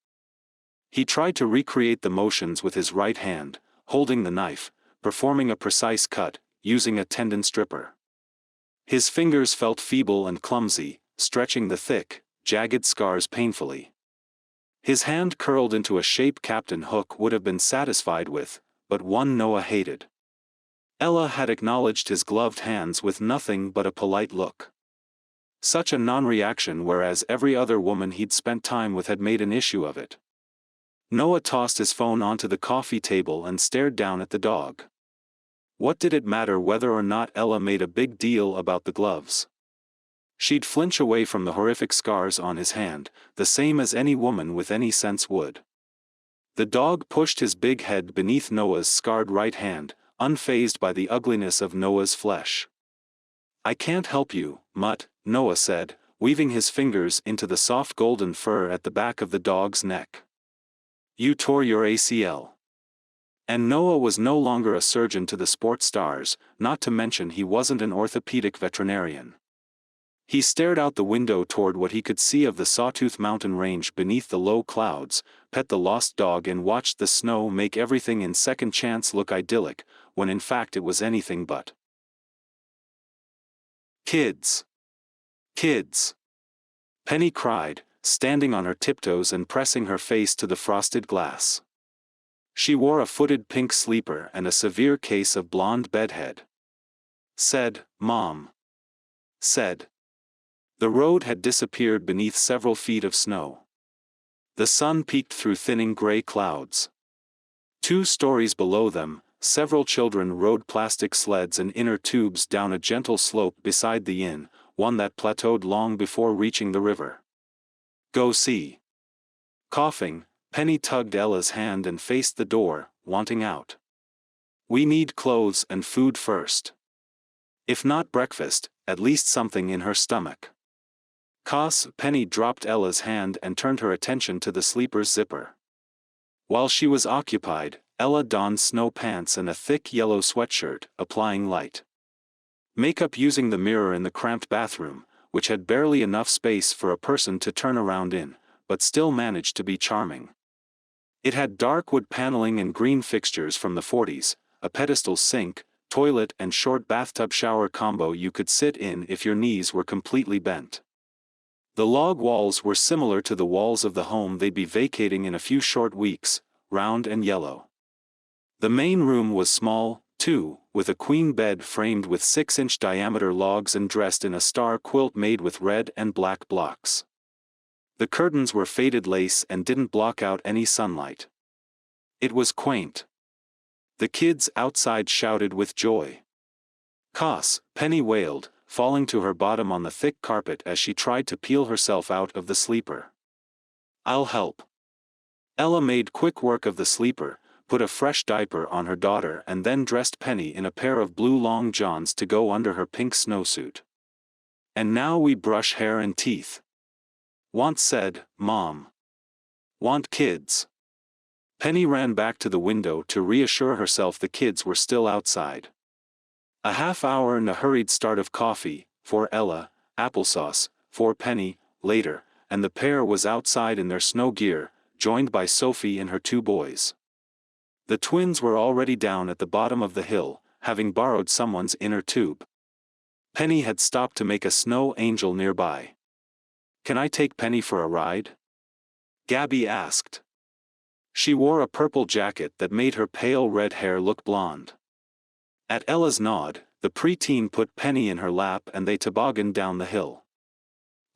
He tried to recreate the motions with his right hand, holding the knife, performing a precise cut, using a tendon stripper. His fingers felt feeble and clumsy, stretching the thick, jagged scars painfully. His hand curled into a shape Captain Hook would have been satisfied with, but one Noah hated. Ella had acknowledged his gloved hands with nothing but a polite look. Such a non-reaction, whereas every other woman he'd spent time with had made an issue of it. Noah tossed his phone onto the coffee table and stared down at the dog. What did it matter whether or not Ella made a big deal about the gloves? She'd flinch away from the horrific scars on his hand, the same as any woman with any sense would. The dog pushed his big head beneath Noah's scarred right hand, unfazed by the ugliness of Noah's flesh. I can't help you, mutt, Noah said, weaving his fingers into the soft golden fur at the back of the dog's neck. You tore your ACL. And Noah was no longer a surgeon to the sports stars, not to mention he wasn't an orthopedic veterinarian. He stared out the window toward what he could see of the Sawtooth Mountain Range beneath the low clouds, pet the lost dog, and watched the snow make everything in Second Chance look idyllic, when in fact it was anything but. Kids. Kids. Penny cried, standing on her tiptoes and pressing her face to the frosted glass. She wore a footed pink sleeper and a severe case of blonde bedhead. Said, Mom. Said. The road had disappeared beneath several feet of snow. The sun peeked through thinning gray clouds. 2 stories below them, several children rode plastic sleds and inner tubes down a gentle slope beside the inn, one that plateaued long before reaching the river. Go see. Coughing, Penny tugged Ella's hand and faced the door, wanting out. We need clothes and food first. If not breakfast, at least something in her stomach. Penny dropped Ella's hand and turned her attention to the sleeper's zipper. While she was occupied, Ella donned snow pants and a thick yellow sweatshirt, applying light makeup using the mirror in the cramped bathroom, which had barely enough space for a person to turn around in, but still managed to be charming. It had dark wood paneling and green fixtures from the 40s, a pedestal sink, toilet and short bathtub shower combo you could sit in if your knees were completely bent. The log walls were similar to the walls of the home they'd be vacating in a few short weeks, round and yellow. The main room was small, too, with a queen bed framed with 6-inch diameter logs and dressed in a star quilt made with red and black blocks. The curtains were faded lace and didn't block out any sunlight. It was quaint. The kids outside shouted with joy. "Coss," Penny wailed, falling to her bottom on the thick carpet as she tried to peel herself out of the sleeper. "I'll help." Ella made quick work of the sleeper, put a fresh diaper on her daughter and then dressed Penny in a pair of blue long johns to go under her pink snowsuit. "And now we brush hair and teeth." "Want," said Mom. "Want kids." Penny ran back to the window to reassure herself the kids were still outside. A half hour and a hurried start of coffee, for Ella, applesauce, for Penny, later, and the pair was outside in their snow gear, joined by Sophie and her two boys. The twins were already down at the bottom of the hill, having borrowed someone's inner tube. Penny had stopped to make a snow angel nearby. "Can I take Penny for a ride?" Gabby asked. She wore a purple jacket that made her pale red hair look blonde. At Ella's nod, the preteen put Penny in her lap and they tobogganed down the hill.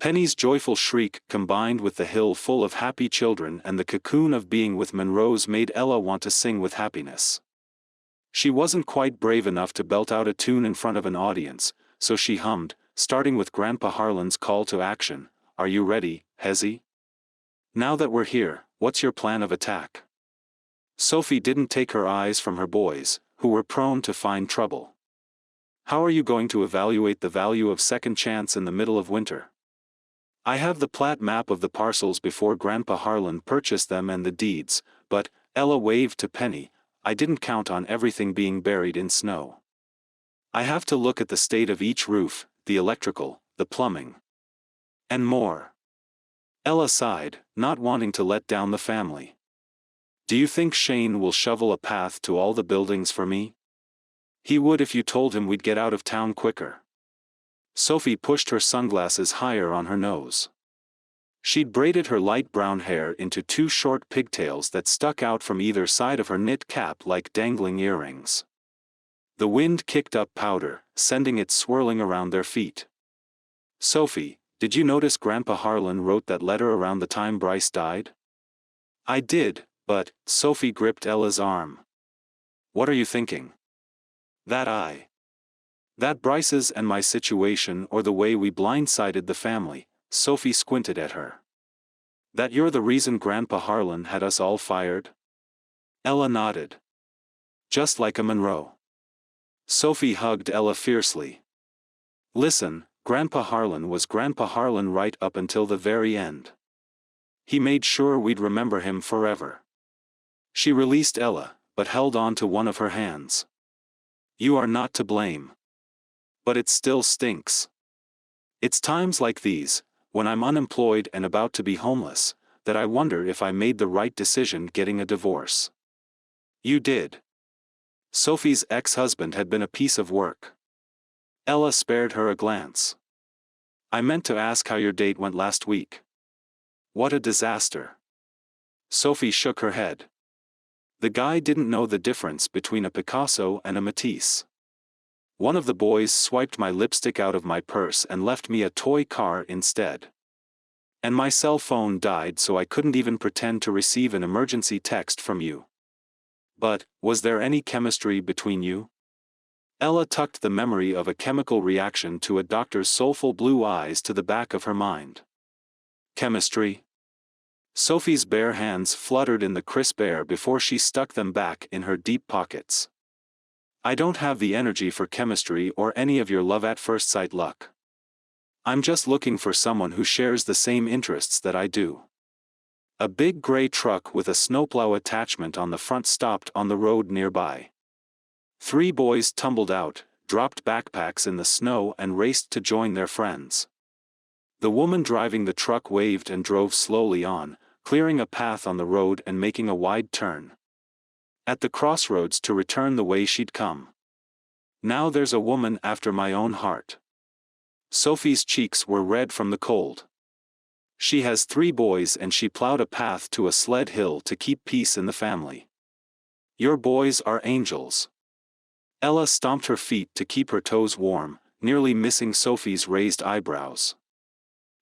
Penny's joyful shriek combined with the hill full of happy children and the cocoon of being with Monroes made Ella want to sing with happiness. She wasn't quite brave enough to belt out a tune in front of an audience, so she hummed, starting with Grandpa Harlan's call to action, "Are you ready, Hezzy? Now that we're here, what's your plan of attack?" Sophie didn't take her eyes from her boys, who were prone to find trouble. "How are you going to evaluate the value of second chance in the middle of winter?" "I have the plat map of the parcels before Grandpa Harlan purchased them and the deeds, but," Ella waved to Penny, "I didn't count on everything being buried in snow. I have to look at the state of each roof, the electrical, the plumbing, and more." Ella sighed, not wanting to let down the family. "Do you think Shane will shovel a path to all the buildings for me?" "He would if you told him we'd get out of town quicker." Sophie pushed her sunglasses higher on her nose. She'd braided her light brown hair into two short pigtails that stuck out from either side of her knit cap like dangling earrings. The wind kicked up powder, sending it swirling around their feet. "Sophie, did you notice Grandpa Harlan wrote that letter around the time Bryce died?" "I did, but," Sophie gripped Ella's arm. "What are you thinking?" That Bryce's and my situation or the way we blindsided the family," Sophie squinted at her. "That you're the reason Grandpa Harlan had us all fired?" Ella nodded. "Just like a Monroe." Sophie hugged Ella fiercely. "Listen, Grandpa Harlan was Grandpa Harlan right up until the very end. He made sure we'd remember him forever." She released Ella, but held on to one of her hands. "You are not to blame. But it still stinks. It's times like these, when I'm unemployed and about to be homeless, that I wonder if I made the right decision getting a divorce." "You did." Sophie's ex-husband had been a piece of work. Ella spared her a glance. "I meant to ask how your date went last week." "What a disaster." Sophie shook her head. "The guy didn't know the difference between a Picasso and a Matisse. One of the boys swiped my lipstick out of my purse and left me a toy car instead. And my cell phone died so I couldn't even pretend to receive an emergency text from you. But, was there any chemistry between you?" Ella tucked the memory of a chemical reaction to a doctor's soulful blue eyes to the back of her mind. "Chemistry?" Sophie's bare hands fluttered in the crisp air before she stuck them back in her deep pockets. "I don't have the energy for chemistry or any of your love-at-first-sight luck. I'm just looking for someone who shares the same interests that I do." A big gray truck with a snowplow attachment on the front stopped on the road nearby. 3 boys tumbled out, dropped backpacks in the snow and raced to join their friends. The woman driving the truck waved and drove slowly on, clearing a path on the road and making a wide turn. At the crossroads to return the way she'd come. "Now there's a woman after my own heart." Sophie's cheeks were red from the cold. "She has 3 boys and she plowed a path to a sled hill to keep peace in the family. Your boys are angels." Ella stomped her feet to keep her toes warm, nearly missing Sophie's raised eyebrows.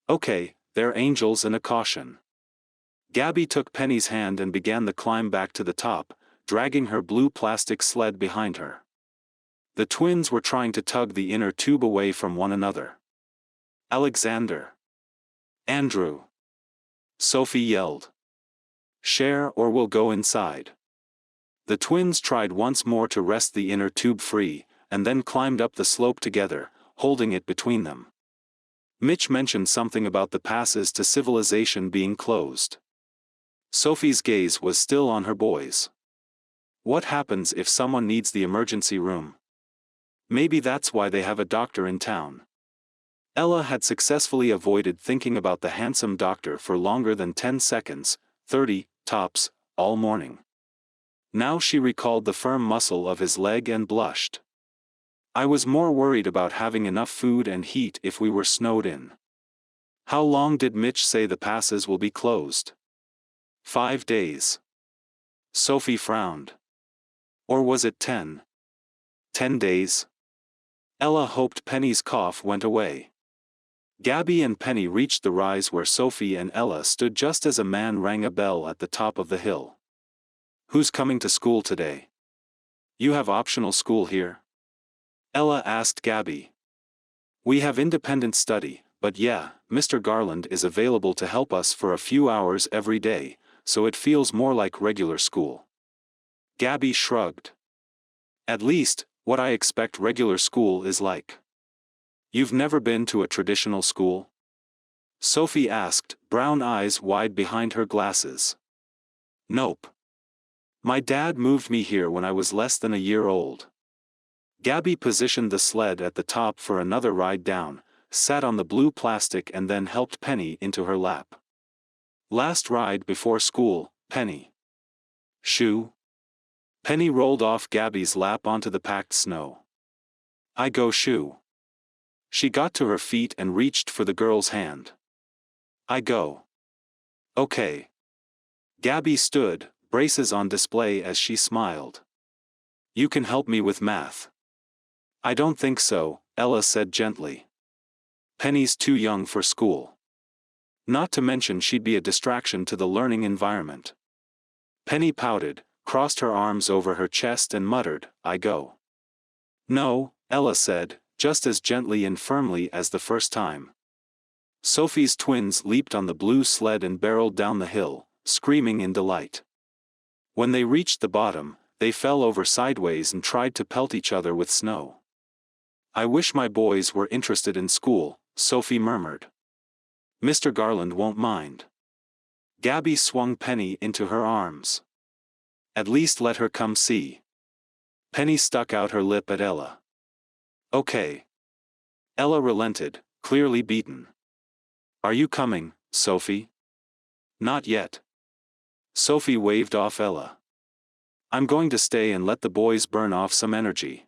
"Okay, they're angels and a caution." Gabby took Penny's hand and began the climb back to the top, dragging her blue plastic sled behind her. The twins were trying to tug the inner tube away from one another. "Alexander! Andrew!" Sophie yelled. "Share or we'll go inside." The twins tried once more to wrest the inner tube free, and then climbed up the slope together, holding it between them. Mitch mentioned something about the passes to civilization being closed. Sophie's gaze was still on her boys. What happens if someone needs the emergency room? Maybe that's why they have a doctor in town. Ella had successfully avoided thinking about the handsome doctor for longer than 10 seconds, 30, tops, all morning. Now she recalled the firm muscle of his leg and blushed. "I was more worried about having enough food and heat if we were snowed in." "How long did Mitch say the passes will be closed?" 5 days. Sophie frowned. Or was it 10? 10 days? Ella hoped Penny's cough went away. Gabby and Penny reached the rise where Sophie and Ella stood just as a man rang a bell at the top of the hill. "Who's coming to school today?" "You have optional school here?" Ella asked Gabby. "We have independent study, but yeah, Mr. Garland is available to help us for a few hours every day, so it feels more like regular school." Gabby shrugged. "At least, what I expect regular school is like." "You've never been to a traditional school?" Sophie asked, brown eyes wide behind her glasses. "Nope. My dad moved me here when I was less than a year old." Gabby positioned the sled at the top for another ride down, sat on the blue plastic and then helped Penny into her lap. "Last ride before school, Penny." "Shoo." Penny rolled off Gabby's lap onto the packed snow. "I go shoo." She got to her feet and reached for the girl's hand. "I go." "Okay." Gabby stood, braces on display as she smiled. "You can help me with math." "I don't think so," Ella said gently. "Penny's too young for school. Not to mention she'd be a distraction to the learning environment." Penny pouted, crossed her arms over her chest and muttered, "I go." "No," Ella said, just as gently and firmly as the first time. Sophie's twins leaped on the blue sled and barreled down the hill, screaming in delight. When they reached the bottom, they fell over sideways and tried to pelt each other with snow. "I wish my boys were interested in school," Sophie murmured. "Mr. Garland won't mind." Gabby swung Penny into her arms. "At least let her come see." Penny stuck out her lip at Ella. "Okay." Ella relented, clearly beaten. "Are you coming, Sophie?" "Not yet." Sophie waved off Ella. "I'm going to stay and let the boys burn off some energy."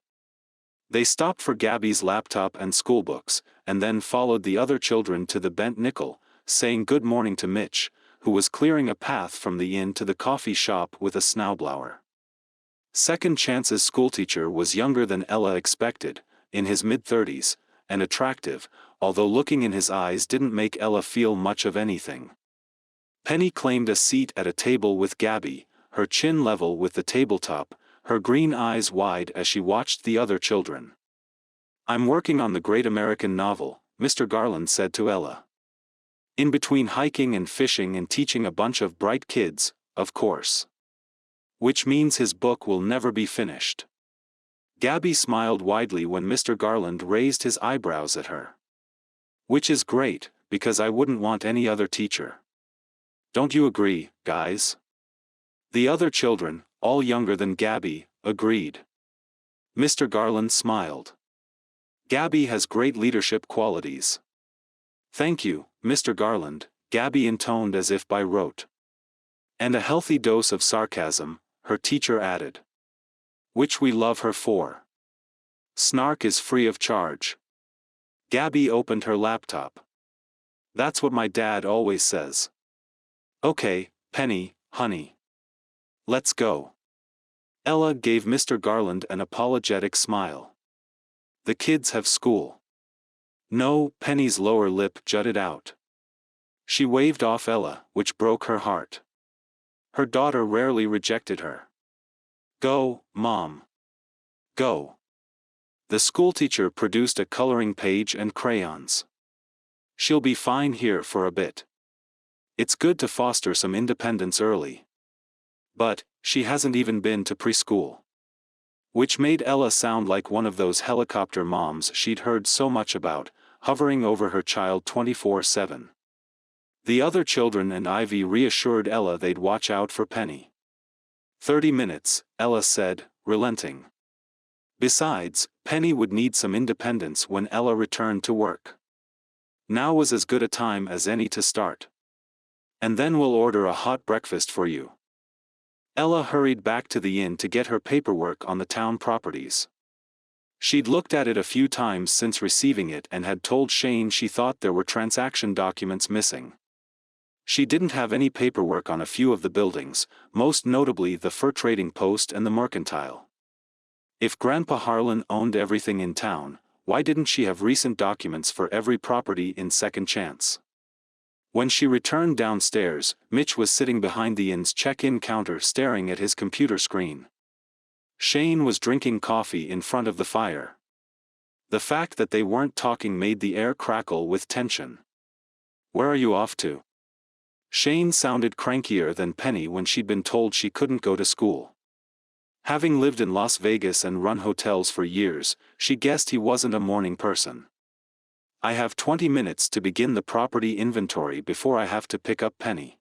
They stopped for Gabby's laptop and schoolbooks, and then followed the other children to the bent nickel, saying good morning to Mitch, who was clearing a path from the inn to the coffee shop with a snowblower. Second Chance's schoolteacher was younger than Ella expected, in his mid-30s, and attractive, although looking in his eyes didn't make Ella feel much of anything. Penny claimed a seat at a table with Gabby, her chin level with the tabletop, her green eyes wide as she watched the other children. "I'm working on the great American novel," Mr. Garland said to Ella. "In between hiking and fishing and teaching a bunch of bright kids, of course. Which means his book will never be finished." Gabby smiled widely when Mr. Garland raised his eyebrows at her. "Which is great, because I wouldn't want any other teacher. Don't you agree, guys?" The other children, all younger than Gabby, agreed. Mr. Garland smiled. "Gabby has great leadership qualities." "Thank you, Mr. Garland," Gabby intoned as if by rote. "And a healthy dose of sarcasm," her teacher added. "Which we love her for. Snark is free of charge." Gabby opened her laptop. "That's what my dad always says." "Okay, Penny, honey. Let's go." Ella gave Mr. Garland an apologetic smile. "The kids have school." "No," Penny's lower lip jutted out. She waved off Ella, which broke her heart. Her daughter rarely rejected her. Go, Mom. Go. The schoolteacher produced a coloring page and crayons. She'll be fine here for a bit. It's good to foster some independence early. But, she hasn't even been to preschool. Which made Ella sound like one of those helicopter moms she'd heard so much about, hovering over her child 24/7. The other children and Ivy reassured Ella they'd watch out for Penny. 30 minutes, Ella said, relenting. Besides, Penny would need some independence when Ella returned to work. Now was as good a time as any to start. And then we'll order a hot breakfast for you. Ella hurried back to the inn to get her paperwork on the town properties. She'd looked at it a few times since receiving it and had told Shane she thought there were transaction documents missing. She didn't have any paperwork on a few of the buildings, most notably the fur trading post and the mercantile. If Grandpa Harlan owned everything in town, why didn't she have recent documents for every property in Second Chance? When she returned downstairs, Mitch was sitting behind the inn's check-in counter staring at his computer screen. Shane was drinking coffee in front of the fire. The fact that they weren't talking made the air crackle with tension. "Where are you off to?" Shane sounded crankier than Penny when she'd been told she couldn't go to school. Having lived in Las Vegas and run hotels for years, she guessed he wasn't a morning person. "I have 20 minutes to begin the property inventory before I have to pick up Penny."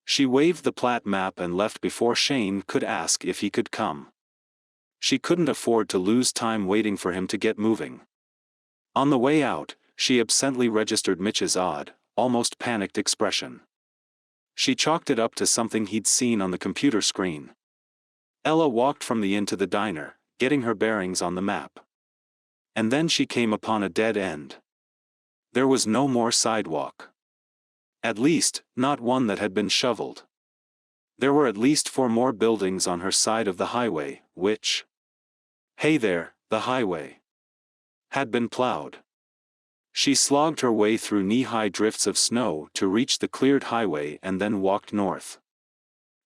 She waved the plat map and left before Shane could ask if he could come. She couldn't afford to lose time waiting for him to get moving. On the way out, she absently registered Mitch's odd, almost panicked expression. She chalked it up to something he'd seen on the computer screen. Ella walked from the inn to the diner, getting her bearings on the map. And then she came upon a dead end. There was no more sidewalk. At least, not one that had been shoveled. There were at least 4 more buildings on her side of the highway, which... Hey there, the highway had been plowed. She slogged her way through knee-high drifts of snow to reach the cleared highway and then walked north.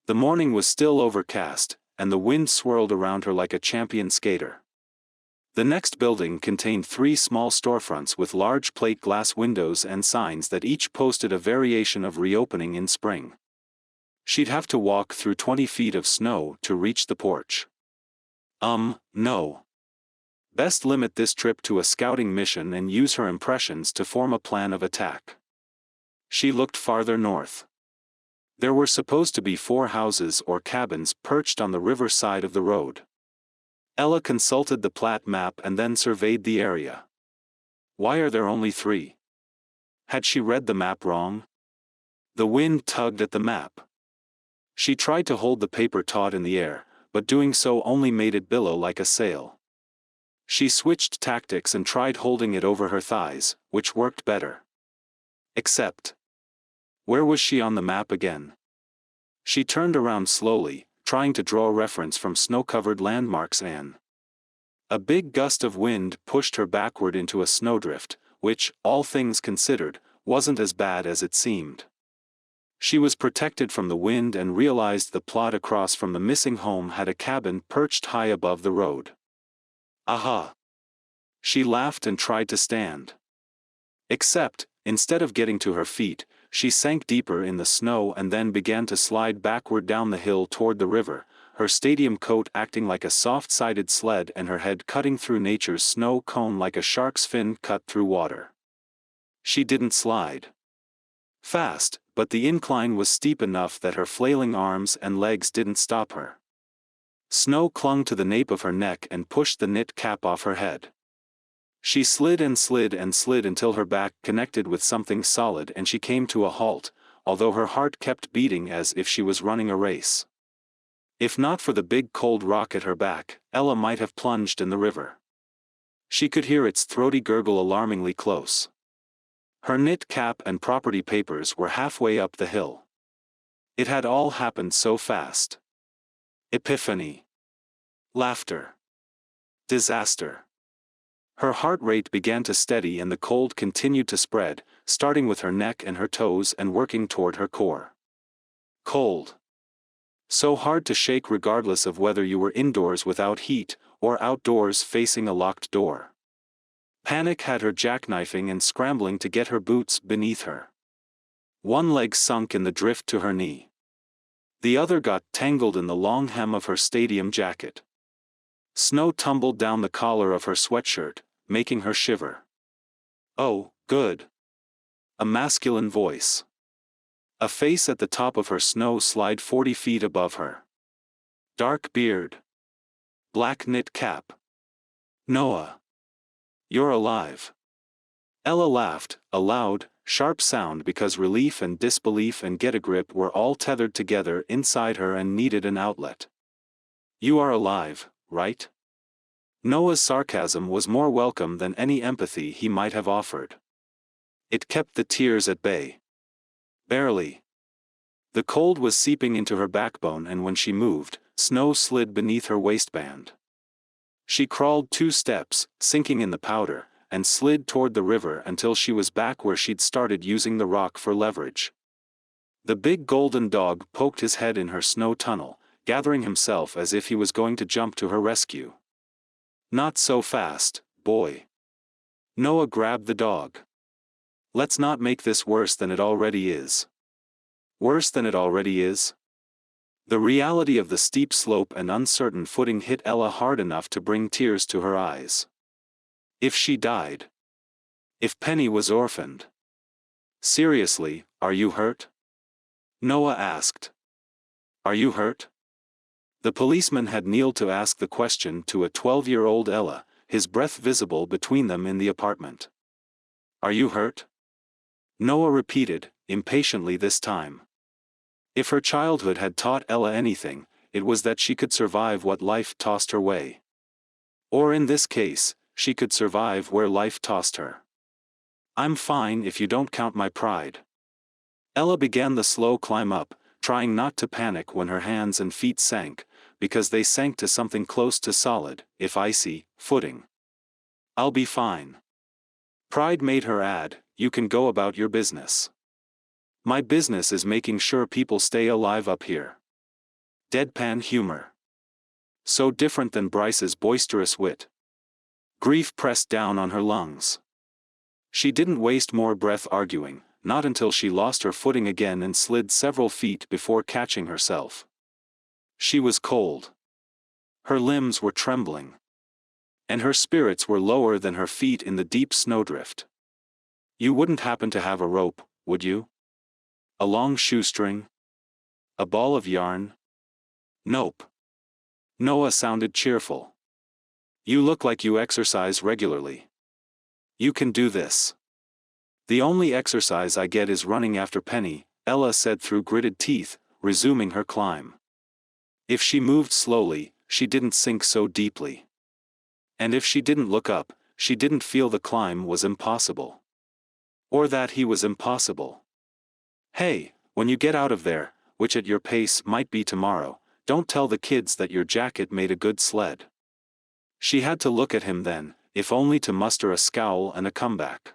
The morning was still overcast, and the wind swirled around her like a champion skater. The next building contained 3 small storefronts with large plate glass windows and signs that each posted a variation of reopening in spring. She'd have to walk through 20 feet of snow to reach the porch. No. Best limit this trip to a scouting mission and use her impressions to form a plan of attack. She looked farther north. There were supposed to be 4 houses or cabins perched on the river side of the road. Ella consulted the plat map and then surveyed the area. Why are there only 3? Had she read the map wrong? The wind tugged at the map. She tried to hold the paper taut in the air, but doing so only made it billow like a sail. She switched tactics and tried holding it over her thighs, which worked better. Except, where was she on the map again? She turned around slowly, trying to draw a reference from snow-covered landmarks and... A big gust of wind pushed her backward into a snowdrift, which, all things considered, wasn't as bad as it seemed. She was protected from the wind and realized the plot across from the missing home had a cabin perched high above the road. Aha! She laughed and tried to stand. Except, instead of getting to her feet, she sank deeper in the snow and then began to slide backward down the hill toward the river, her stadium coat acting like a soft-sided sled and her head cutting through nature's snow cone like a shark's fin cut through water. She didn't slide fast, but the incline was steep enough that her flailing arms and legs didn't stop her. Snow clung to the nape of her neck and pushed the knit cap off her head. She slid and slid and slid until her back connected with something solid and she came to a halt, although her heart kept beating as if she was running a race. If not for the big cold rock at her back, Ella might have plunged in the river. She could hear its throaty gurgle alarmingly close. Her knit cap and property papers were halfway up the hill. It had all happened so fast. Epiphany. Laughter. Disaster. Her heart rate began to steady and the cold continued to spread, starting with her neck and her toes and working toward her core. Cold. So hard to shake regardless of whether you were indoors without heat, or outdoors facing a locked door. Panic had her jackknifing and scrambling to get her boots beneath her. One leg sunk in the drift to her knee. The other got tangled in the long hem of her stadium jacket. Snow tumbled down the collar of her sweatshirt, making her shiver. "Oh, good." A masculine voice. A face at the top of her snow slide 40 feet above her. Dark beard. Black knit cap. "Noah. You're alive." Ella laughed, a loud, sharp sound because relief and disbelief and get a grip were all tethered together inside her and needed an outlet. "You are alive, right?" Noah's sarcasm was more welcome than any empathy he might have offered. It kept the tears at bay. Barely. The cold was seeping into her backbone, and when she moved, snow slid beneath her waistband. She crawled 2 steps, sinking in the powder, and slid toward the river until she was back where she'd started using the rock for leverage. The big golden dog poked his head in her snow tunnel, gathering himself as if he was going to jump to her rescue. "Not so fast, boy." Noah grabbed the dog. "Let's not make this worse than it already is." Worse than it already is? The reality of the steep slope and uncertain footing hit Ella hard enough to bring tears to her eyes. If she died. If Penny was orphaned. "Seriously, are you hurt?" Noah asked. "Are you hurt?" The policeman had kneeled to ask the question to a 12-year-old Ella, his breath visible between them in the apartment. "Are you hurt?" Noah repeated, impatiently this time. If her childhood had taught Ella anything, it was that she could survive what life tossed her way. Or in this case, she could survive where life tossed her. "I'm fine if you don't count my pride." Ella began the slow climb up, trying not to panic when her hands and feet sank, because they sank to something close to solid, if icy, footing. "I'll be fine." Pride made her add, "You can go about your business. My business is making sure people stay alive up here." Deadpan humor. So different than Bryce's boisterous wit. Grief pressed down on her lungs. She didn't waste more breath arguing, not until she lost her footing again and slid several feet before catching herself. She was cold. Her limbs were trembling. And her spirits were lower than her feet in the deep snowdrift. "You wouldn't happen to have a rope, would you? A long shoestring? A ball of yarn?" "Nope." Noah sounded cheerful. "You look like you exercise regularly. You can do this." "The only exercise I get is running after Penny," Ella said through gritted teeth, resuming her climb. If she moved slowly, she didn't sink so deeply. And if she didn't look up, she didn't feel the climb was impossible. Or that he was impossible. "Hey, when you get out of there, which at your pace might be tomorrow, don't tell the kids that your jacket made a good sled." She had to look at him then, if only to muster a scowl and a comeback.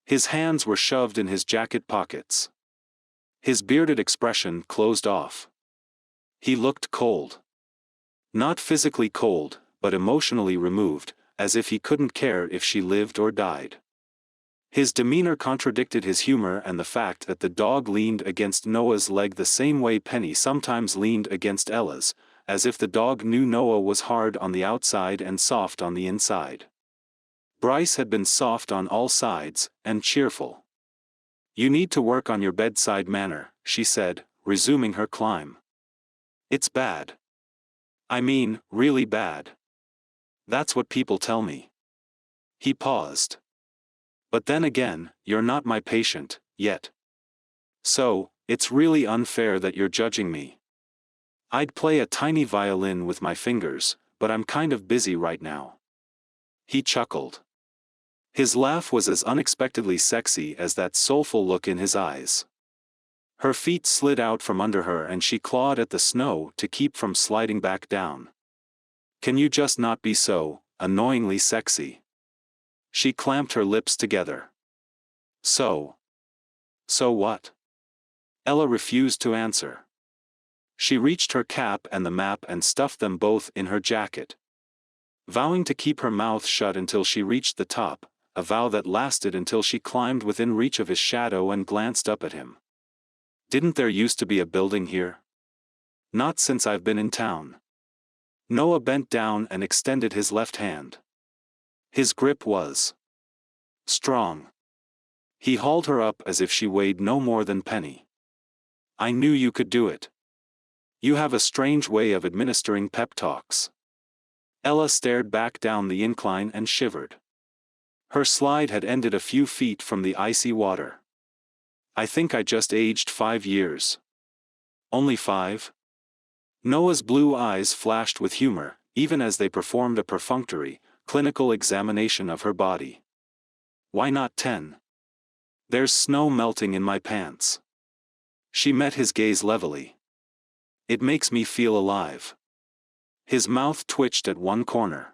His hands were shoved in his jacket pockets. His bearded expression closed off. He looked cold. Not physically cold, but emotionally removed, as if he couldn't care if she lived or died. His demeanor contradicted his humor and the fact that the dog leaned against Noah's leg the same way Penny sometimes leaned against Ella's, as if the dog knew Noah was hard on the outside and soft on the inside. Bryce had been soft on all sides, and cheerful. "You need to work on your bedside manner," she said, resuming her climb. "It's bad. I mean, really bad. That's what people tell me." He paused. "But then again, you're not my patient, yet. So, it's really unfair that you're judging me. I'd play a tiny violin with my fingers, but I'm kind of busy right now." He chuckled. His laugh was as unexpectedly sexy as that soulful look in his eyes. Her feet slid out from under her and she clawed at the snow to keep from sliding back down. "Can you just not be so annoyingly sexy?" She clamped her lips together. So what?" Ella refused to answer. She reached her cap and the map and stuffed them both in her jacket, vowing to keep her mouth shut until she reached the top, a vow that lasted until she climbed within reach of his shadow and glanced up at him. Didn't there used to be a building here? Not since I've been in town. Noah bent down and extended his left hand. His grip was strong. He hauled her up as if she weighed no more than penny. I knew you could do it. You have a strange way of administering pep talks. Ella stared back down the incline and shivered. Her slide had ended a few feet from the icy water. I think I just aged 5 years. Only 5? Noah's blue eyes flashed with humor, even as they performed a perfunctory, clinical examination of her body. Why not 10? There's snow melting in my pants. She met his gaze levelly. It makes me feel alive. His mouth twitched at one corner.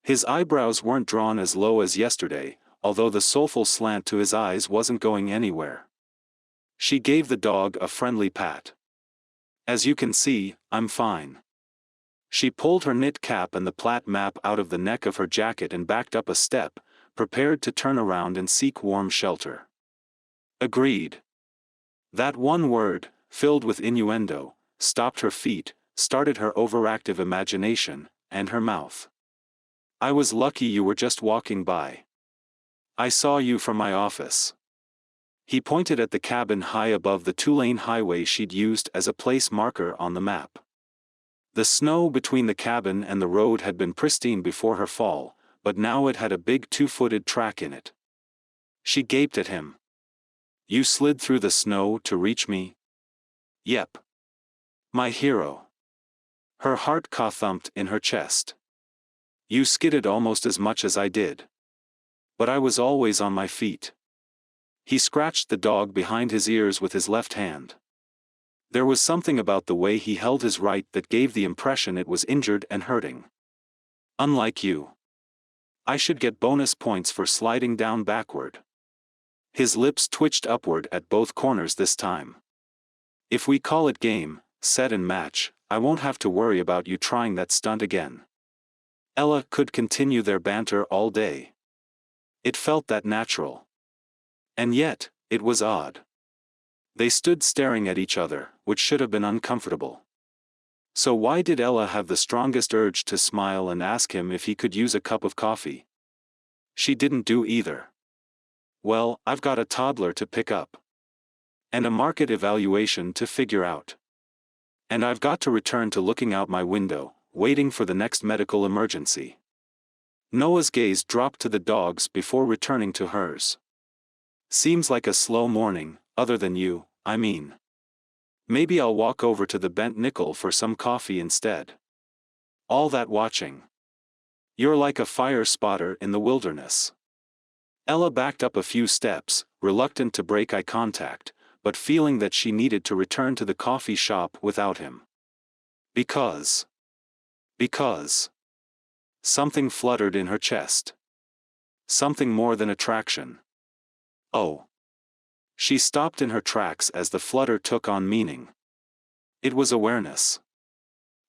His eyebrows weren't drawn as low as yesterday, although the soulful slant to his eyes wasn't going anywhere. She gave the dog a friendly pat. As you can see, I'm fine. She pulled her knit cap and the plat map out of the neck of her jacket and backed up a step, prepared to turn around and seek warm shelter. Agreed. That one word, filled with innuendo, stopped her feet, started her overactive imagination, and her mouth. I was lucky you were just walking by. I saw you from my office. He pointed at the cabin high above the 2-lane highway she'd used as a place marker on the map. The snow between the cabin and the road had been pristine before her fall, but now it had a big 2-footed track in it. She gaped at him. You slid through the snow to reach me? Yep. My hero. Her heart thumped in her chest. You skidded almost as much as I did. But I was always on my feet. He scratched the dog behind his ears with his left hand. There was something about the way he held his right that gave the impression it was injured and hurting. Unlike you. I should get bonus points for sliding down backward. His lips twitched upward at both corners this time. If we call it game, set and match, I won't have to worry about you trying that stunt again. Ella could continue their banter all day. It felt that natural. And yet, it was odd. They stood staring at each other, which should have been uncomfortable. So why did Ella have the strongest urge to smile and ask him if he could use a cup of coffee? She didn't do either. Well, I've got a toddler to pick up. And a market evaluation to figure out. And I've got to return to looking out my window, waiting for the next medical emergency. Noah's gaze dropped to the dogs before returning to hers. Seems like a slow morning, other than you, I mean. Maybe I'll walk over to the Bent Nickel for some coffee instead. All that watching. You're like a fire spotter in the wilderness. Ella backed up a few steps, reluctant to break eye contact, but feeling that she needed to return to the coffee shop without him. Because. Something fluttered in her chest. Something more than attraction. Oh. She stopped in her tracks as the flutter took on meaning. It was awareness.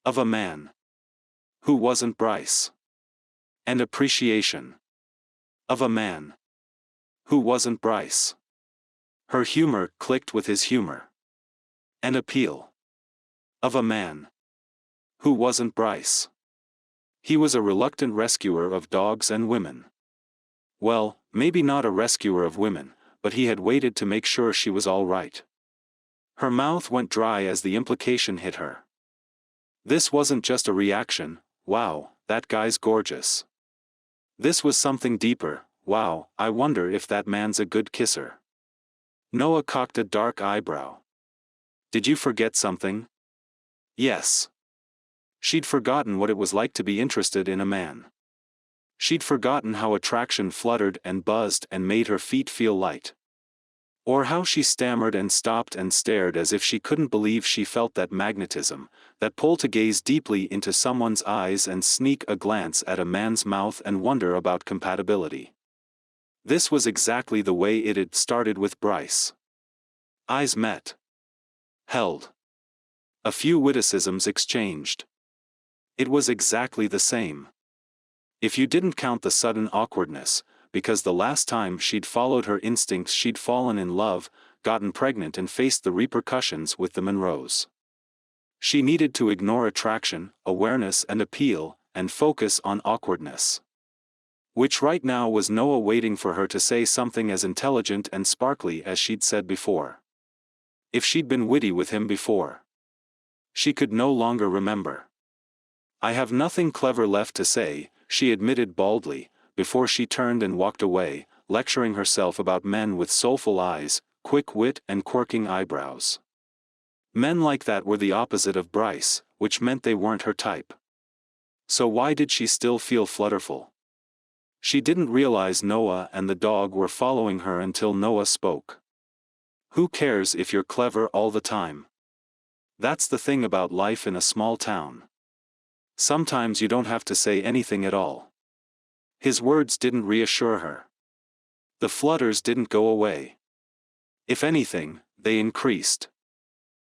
Of a man. Who wasn't Bryce. And appreciation. Of a man. Who wasn't Bryce. Her humor clicked with his humor. And appeal. Of a man. Who wasn't Bryce. He was a reluctant rescuer of dogs and women. Well, maybe not a rescuer of women, but he had waited to make sure she was all right. Her mouth went dry as the implication hit her. This wasn't just a reaction, wow, that guy's gorgeous. This was something deeper, wow, I wonder if that man's a good kisser. Noah cocked a dark eyebrow. Did you forget something? Yes. She'd forgotten what it was like to be interested in a man. She'd forgotten how attraction fluttered and buzzed and made her feet feel light. Or how she stammered and stopped and stared as if she couldn't believe she felt that magnetism, that pull to gaze deeply into someone's eyes and sneak a glance at a man's mouth and wonder about compatibility. This was exactly the way it had started with Bryce. Eyes met. Held. A few witticisms exchanged. It was exactly the same. If you didn't count the sudden awkwardness, because the last time she'd followed her instincts she'd fallen in love, gotten pregnant and faced the repercussions with the Monroes. She needed to ignore attraction, awareness and appeal, and focus on awkwardness. Which right now was Noah waiting for her to say something as intelligent and sparkly as she'd said before. If she'd been witty with him before. She could no longer remember. "I have nothing clever left to say," she admitted baldly, before she turned and walked away, lecturing herself about men with soulful eyes, quick wit and quirking eyebrows. Men like that were the opposite of Bryce, which meant they weren't her type. So why did she still feel flutterful? She didn't realize Noah and the dog were following her until Noah spoke. "Who cares if you're clever all the time? That's the thing about life in a small town. Sometimes you don't have to say anything at all." His words didn't reassure her. The flutters didn't go away. If anything, they increased.